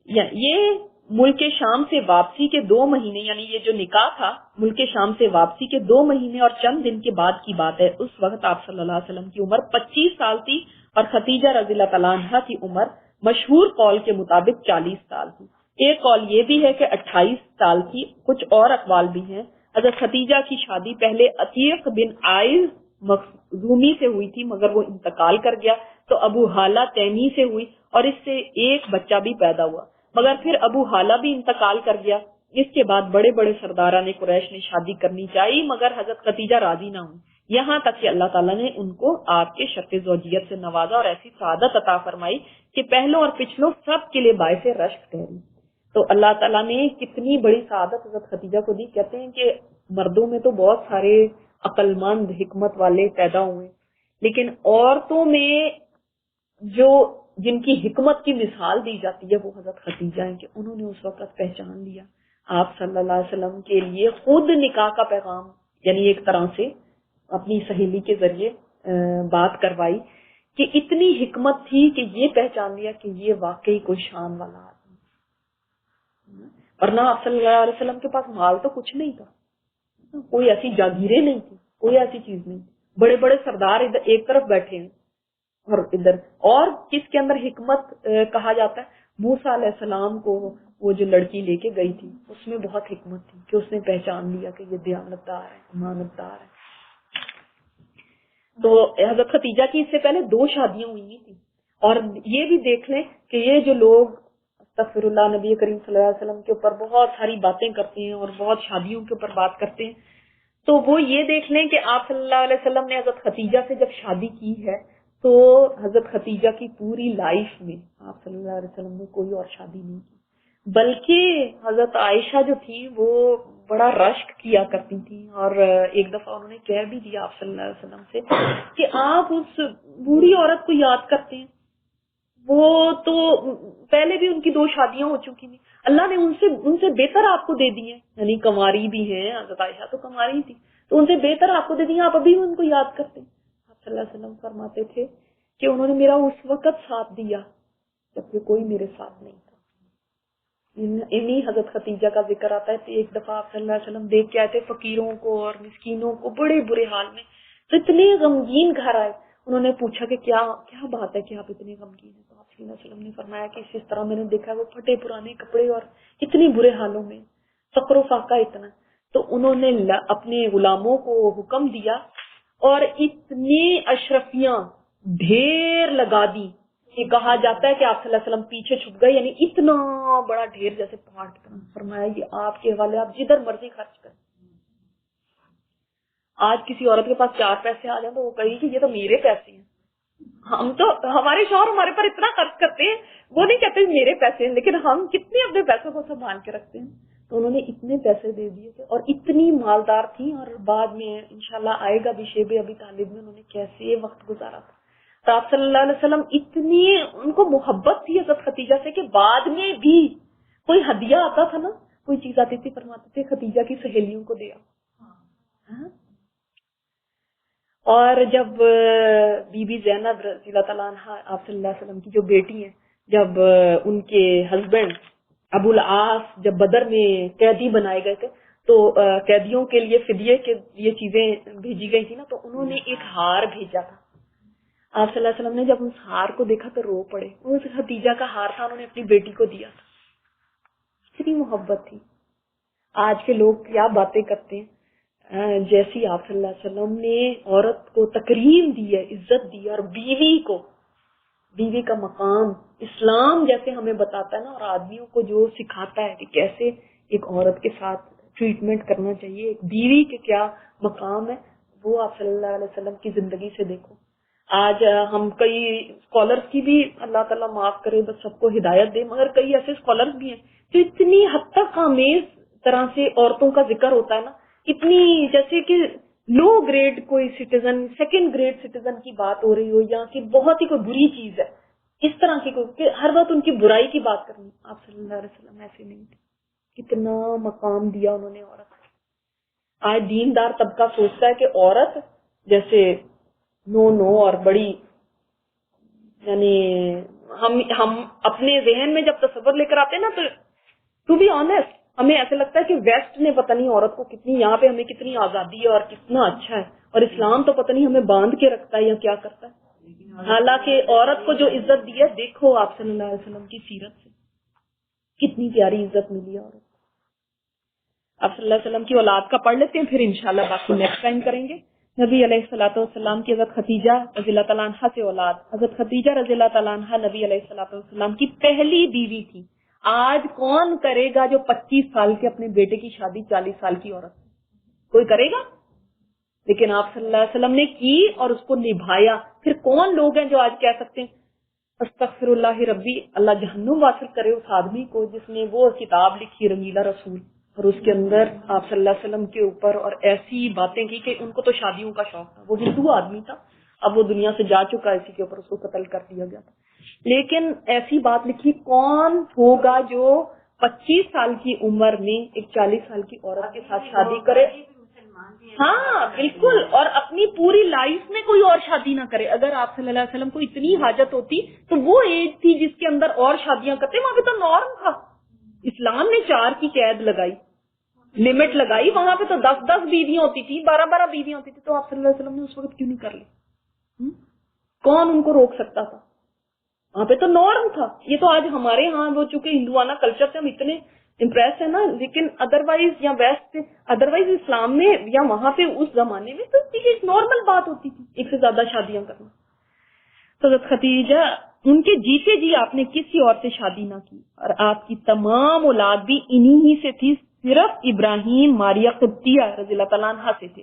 یہ ملک شام سے واپسی کے 2 مہینے، یعنی یہ جو نکاح تھا ملک شام سے واپسی کے 2 مہینے اور چند دن کے بعد کی بات ہے. اس وقت آپ صلی اللہ علیہ وسلم کی عمر 25 سال تھی اور خدیجہ رضی اللہ تعالیٰ عنہ کی عمر مشہور قول کے مطابق 40 سال تھی. ایک قول یہ بھی ہے کہ 28 سال تھی، کچھ اور اقوال بھی ہیں. حضرت خدیجہ کی شادی پہلے عتیق بن عائض مخزومی سے ہوئی تھی مگر وہ انتقال کر گیا، تو ابو حالہ تیمی سے ہوئی اور اس سے ایک بچہ بھی پیدا ہوا، مگر پھر ابو حالہ بھی انتقال کر گیا. اس کے بعد بڑے بڑے سرداران قریش نے شادی کرنی چاہی مگر حضرت خدیجہ راضی نہ ہوئی، یہاں تک کہ اللہ تعالیٰ نے ان کو آپ کے شرف زوجیت سے نوازا اور ایسی سعادت عطا فرمائی کہ پہلوں اور پچھلوں سب کے لیے باعث رشک ٹھہری. تو اللہ تعالیٰ نے کتنی بڑی سعادت حضرت خدیجہ کو دی. کہتے ہیں کہ مردوں میں تو بہت سارے عقل مند حکمت والے پیدا ہوئے، لیکن عورتوں میں جو جن کی حکمت کی مثال دی جاتی ہے وہ حضرت خدیجہ ہیں کہ انہوں نے اس وقت پہچان لیا. آپ صلی اللہ علیہ وسلم کے لیے خود نکاح کا پیغام یعنی ایک طرح سے اپنی سہیلی کے ذریعے بات کروائی کہ اتنی حکمت تھی کہ یہ پہچان لیا کہ یہ واقعی کوئی شان والا آدمی. ورنہ آپ صلی اللہ علیہ وسلم کے پاس مال تو کچھ نہیں تھا، کوئی ایسی جاگیریں نہیں تھی، کوئی ایسی چیز نہیں. بڑے بڑے سردار ادھر ایک طرف بیٹھے ہیں اور ادھر، اور کس کے اندر حکمت کہا جاتا ہے؟ موسیٰ علیہ السلام کو وہ جو لڑکی لے کے گئی تھی اس میں بہت حکمت تھی کہ اس نے پہچان لیا کہ یہ دیانت دار ہے، امانت دار ہے. تو حضرت خدیجہ کی اس سے پہلے 2 شادیاں ہوئی تھی. اور یہ بھی دیکھ لیں کہ یہ جو لوگ استغفر اللہ نبی کریم صلی اللہ علیہ وسلم کے اوپر بہت ساری باتیں کرتے ہیں اور بہت شادیوں کے اوپر بات کرتے ہیں، تو وہ یہ دیکھ لیں کہ آپ صلی اللہ علیہ وسلم نے حضرت خدیجہ سے جب شادی کی ہے تو حضرت خدیجہ کی پوری لائف میں آپ صلی اللہ علیہ وسلم نے کوئی اور شادی نہیں کی. بلکہ حضرت عائشہ جو تھی وہ بڑا رشک کیا کرتی تھی، اور ایک دفعہ انہوں نے کہہ بھی دیا آپ صلی اللہ علیہ وسلم سے کہ آپ اس بوڑھی عورت کو یاد کرتے ہیں، وہ تو پہلے بھی ان کی 2 شادیاں ہو چکی تھی، اللہ نے ان سے بہتر آپ کو دے دی ہیں، یعنی کنواری بھی ہیں، حضرت عائشہ تو کنواری تھی، تو ان سے بہتر آپ کو دے دی ہیں، آپ ابھی بھی ان کو یاد کرتے ہیں۔ آپ صلی اللہ علیہ وسلم فرماتے تھے کہ انہوں نے میرا اس وقت ساتھ دیا جبکہ کوئی میرے ساتھ نہیں تھا۔ انہی حضرت خدیجہ کا ذکر آتا ہے کہ ایک دفعہ آپ صلی اللہ علیہ وسلم دیکھ کے آئے تھے فقیروں کو اور مسکینوں کو بڑے برے حال میں، تو اتنے غمگین گھر آئے، انہوں نے پوچھا کہ کیا بات ہے کہ آپ اتنے غمگین ہیں؟ تو آپ صلی اللہ علیہ وسلم نے فرمایا کہ اس طرح میں نے دیکھا وہ پھٹے پرانے کپڑے اور اتنی برے حالوں میں، فقر و فاقہ اتنا۔ تو انہوں نے اپنے غلاموں کو حکم دیا اور اتنی اشرفیاں ڈھیر لگا دی کہ کہا جاتا ہے کہ آپ صلی اللہ علیہ وسلم پیچھے چھپ گئے، یعنی اتنا بڑا ڈھیر جیسے پہاڑ کی طرح۔ فرمایا یہ آپ کے حوالے، آپ جدھر مرضی خرچ کریں۔ آج کسی عورت کے پاس 4 پیسے آ جائیں تو وہ کہے کہ یہ تو میرے پیسے ہیں، ہم تو ہمارے شوہر ہمارے پر اتنا خرچ کرتے ہیں، وہ نہیں کہتے میرے پیسے ہیں، لیکن ہم کتنے اپنے پیسوں کو سنبھال کے رکھتے ہیں۔ تو انہوں نے اتنے پیسے دے دیے تھے اور اتنی مالدار تھی، اور بعد میں انشاءاللہ آئے گا بھی شیب ابی طالب میں انہوں نے کیسے وقت گزارا تھا۔ تو آپ صلی اللہ علیہ وسلم اتنی ان کو محبت تھی حضرت خدیجہ سے کہ بعد میں بھی کوئی ہدیہ آتا تھا نا، کوئی چیز آتی تھی، فرماتے تھے خدیجہ کی سہیلیوں کو دیا۔ اور جب بی بی زینب رضی اللہ تعالیٰ عنہ آپ صلی اللہ علیہ وسلم کی جو بیٹی ہیں، جب ان کے ہسبینڈ ابو العاص جب بدر میں قیدی بنائے گئے تھے تو قیدیوں کے لیے فدیے کے یہ چیزیں بھیجی گئی تھی نا، تو انہوں نے ایک ہار بھیجا تھا۔ آپ صلی اللہ علیہ وسلم نے جب اس ہار کو دیکھا تو رو پڑے، وہ خدیجہ کا ہار تھا، انہوں نے اپنی بیٹی کو دیا تھا، اتنی محبت تھی۔ آج کے لوگ کیا باتیں کرتے ہیں، جیسی آپ صلی اللہ علیہ وسلم نے عورت کو تکریم دی ہے، عزت دی ہے، اور بیوی کا مقام اسلام جیسے ہمیں بتاتا ہے نا، اور آدمیوں کو جو سکھاتا ہے کہ کیسے ایک عورت کے ساتھ ٹریٹمنٹ کرنا چاہیے، ایک بیوی کے کیا مقام ہے، وہ آپ صلی اللہ علیہ وسلم کی زندگی سے دیکھو۔ آج ہم کئی اسکالرس کی بھی اللہ تعالیٰ معاف کرے، بس سب کو ہدایت دے، مگر کئی ایسے اسکالرس بھی ہیں جو اتنی حد تک آمیز طرح سے عورتوں کا ذکر ہوتا ہے نا، اتنی جیسے کہ لو گریڈ کوئی سٹیزن، 2nd گریڈ سٹیزن کی بات ہو رہی ہو، یا کہ بہت ہی کوئی بری چیز ہے، اس طرح کی کوئی کہ ہر وقت ان کی برائی کی بات کرنی۔ آپ صلی اللہ علیہ وسلم ایسے نہیں تھے، کتنا مقام دیا انہوں نے عورت کو۔ آج دیندار طبقہ سوچتا ہے کہ عورت جیسے نو اور بڑی، یعنی ہم اپنے ذہن میں جب تصور لے کر آتے ہیں نا، تو ٹو بی آنیسٹ ہمیں ایسے لگتا ہے کہ ویسٹ نے پتہ نہیں عورت کو کتنی، یہاں پہ ہمیں کتنی آزادی ہے اور کتنا اچھا ہے، اور اسلام تو پتہ نہیں ہمیں باندھ کے رکھتا ہے یا کیا کرتا ہے۔ حالانکہ عورت کو جو عزت دی ہے، دیکھو آپ صلی اللہ علیہ وسلم کی سیرت سے کتنی پیاری عزت ملی ہے عورت۔ آپ صلی اللہ علیہ وسلم کی اولاد کا پڑھ لیتے ہیں، پھر انشاءاللہ باقی نیکسٹ ٹائم کریں گے۔ نبی علیہ الصلوۃ والسلام کی حضرت خدیجہ رضی اللہ تعالیٰ عنہا سے اولاد، حضرت خدیجہ رضی اللہ تعالیٰ عنہا نبی علیہ الصلوۃ والسلام کی پہلی بیوی تھی۔ آج کون کرے گا جو 25 سال کے اپنے بیٹے کی شادی 40 سال کی عورت سے؟ کوئی کرے گا؟ لیکن آپ صلی اللہ علیہ وسلم نے کی اور اس کو نبھایا۔ پھر کون لوگ ہیں جو آج کہہ سکتے ہیں استغفر اللہ ربی، اللہ جہنم واصل کرے اس آدمی کو جس نے وہ کتاب لکھی رنگیلا رسول، اور اس کے اندر آپ صلی اللہ علیہ وسلم کے اوپر اور ایسی باتیں کی کہ ان کو تو شادیوں کا شوق تھا۔ وہ ہندو آدمی تھا، اب وہ دنیا سے جا چکا، اسی کے اوپر اس کو قتل کر دیا گیا تھا، لیکن ایسی بات لکھی کون ہوگا جو 25 سال کی عمر میں ایک 40 سال کی عورت کے ساتھ شادی کرے؟ ہاں بالکل، اور اپنی پوری لائف میں کوئی اور شادی نہ کرے۔ اگر آپ صلی اللہ علیہ وسلم کو اتنی حاجت ہوتی تو وہ ایج تھی جس کے اندر اور شادیاں کرتے، وہاں پہ تو نارم تھا۔ اسلام نے 4 کی قید لگائی، لمٹ لگائی، وہاں پہ تو 10 بیویاں ہوتی تھی، 12 بیویاں ہوتی تھی، تو آپ صلی اللہ علیہ وسلم نے اس وقت کیوں نہیں کر لی؟ کون ان کو روک سکتا تھا؟ وہاں پہ تو نارم تھا۔ یہ تو آج ہمارے ہاں وہ چونکہ ہندوانہ کلچر سے ہم اتنے امپریس ہے نا، لیکن ادروائز یا ویسٹ سے ادروائز اسلام میں یا وہاں پہ اس زمانے میں تو ایک نارمل بات ہوتی تھی 1 سے زیادہ شادیاں کرنا۔ تو حضرت خدیجہ ان کے جیتے جی آپ نے کسی اور سے شادی نہ کی، اور آپ کی تمام اولاد بھی انہی ہی سے تھی، صرف ابراہیم ماریہ قبطیہ رضی اللہ تعالیٰ عنہ سے تھے،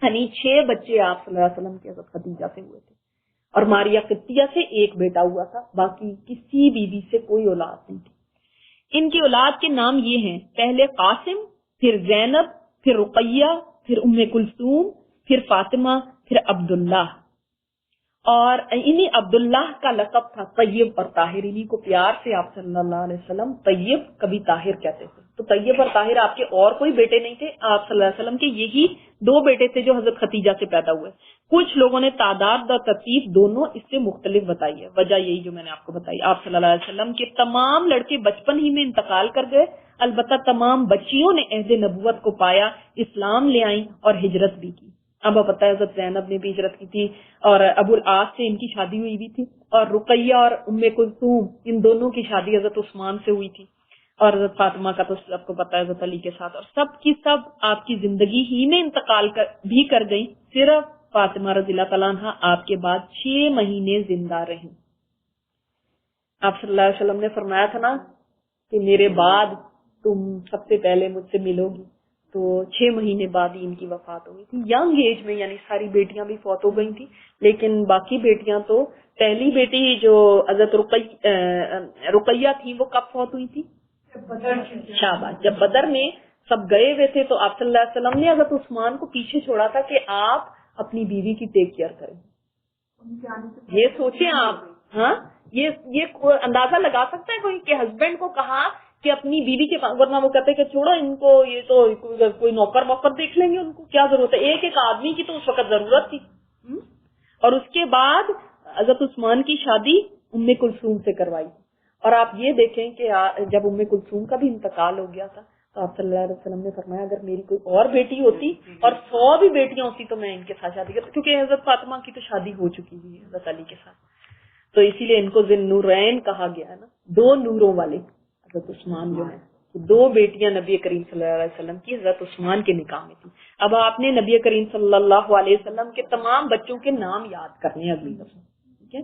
یعنی 6 بچے آپ صلی اللہ علیہ وسلم کے حضرت خدیجہ سے ہوئے تھے، اور ماریہ قبطیہ سے 1 بیٹا ہوا تھا، باقی کسی بیوی سے کوئی اولاد نہیں تھی۔ ان کی اولاد کے نام یہ ہیں، پہلے قاسم، پھر زینب، پھر رقیہ، پھر ام کلثوم، پھر فاطمہ، پھر عبداللہ. اور انہی عبداللہ کا لقب تھا طیب اور طاہر. انہی کو پیار سے آپ صلی اللہ علیہ وسلم طیب کبھی طاہر کہتے تھے. تو طیب اور طاہر آپ کے اور کوئی بیٹے نہیں تھے، آپ صلی اللہ علیہ وسلم کے یہی 2 بیٹے تھے جو حضرت خدیجہ سے پیدا ہوئے. کچھ لوگوں نے تعداد اور ترتیب دونوں اس سے مختلف بتائی ہے. وجہ یہی جو میں نے آپ کو بتائی، آپ صلی اللہ علیہ وسلم کے تمام لڑکے بچپن ہی میں انتقال کر گئے. البتہ تمام بچیوں نے عہد نبوت کو پایا، اسلام لے آئیں اور ہجرت بھی کی. اب پتہ ہے حضرت زینب نے بھی ہجرت کی تھی اور ابو العاص سے ان کی شادی ہوئی بھی تھی، اور رقیہ اور ام کلثوم ان دونوں کی شادی حضرت عثمان سے ہوئی تھی، اور حضرت فاطمہ کا تو سب کو پتہ ہے حضرت علی کے ساتھ. اور سب کی سب آپ کی زندگی ہی میں انتقال بھی کر گئی. صرف فاطمہ رضی اللہ تعالیٰ عنہ آپ کے بعد 6 مہینے زندہ رہیں. آپ صلی اللہ علیہ وسلم نے فرمایا تھا نا کہ میرے بعد تم سب سے پہلے مجھ سے ملو گی، تو 6 مہینے بعد ہی ان کی وفات ہو گئی تھی، ینگ ایج میں. یعنی ساری بیٹیاں بھی فوت ہو گئی تھی، لیکن باقی بیٹیاں تو، پہلی بیٹی جو حضرت رقیہ تھی وہ کب فوت ہوئی تھی؟ شاباش، جب بدر میں سب گئے ہوئے تھے تو آپ صلی اللہ علیہ وسلم نے حضرت عثمان کو پیچھے چھوڑا تھا کہ آپ اپنی بیوی کی ٹیک کیئر کریں. یہ سوچیں آپ، ہاں یہ اندازہ لگا سکتا ہے کوئی کہ ہسبینڈ کو کہا کہ اپنی بیوی کے، ورنہ وہ کہتے کہ چھوڑو ان کو، یہ تو کوئی نوکر موکر دیکھ لیں گے، ان کو کیا ضرورت ہے. ایک آدمی کی تو اس وقت ضرورت تھی. اور اس کے بعد حضرت عثمان کی شادی ام کلثوم سے کروائی. اور آپ یہ دیکھیں کہ جب ام کلثوم کا بھی انتقال ہو گیا تھا تو آپ صلی اللہ علیہ وسلم نے فرمایا اگر میری کوئی اور بیٹی ہوتی اور 100 بھی بیٹیاں ہوتی تو میں ان کے ساتھ شادی کرتی، کیونکہ حضرت فاطمہ کی تو شادی ہو چکی ہے حضرت علی کے ساتھ. تو اسی لیے ان کو ذی النورین کہا گیا ہے نا، 2 نوروں والے. حضرت عثمان جو ہے، 2 بیٹیاں نبی کریم صلی اللہ علیہ وسلم کی حضرت عثمان کے نکاح میں تھی. اب آپ نے نبی کریم صلی اللہ علیہ وسلم کے تمام بچوں کے نام یاد کرنے اگلی دفعہ، ٹھیک ہے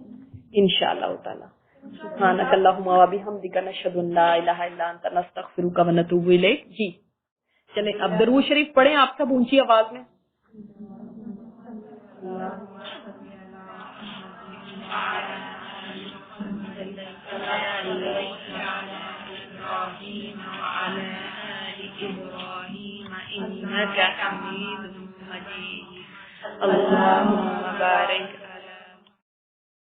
انشاءاللہ تعالی. سبحانک اللہم و بحمدک نشہد ان لا الہ الا انت نستغفرک و نتوب الیک. جی چلیں اب درود شریف پڑھیں آپ سب اونچی آواز میں. اللهم بارك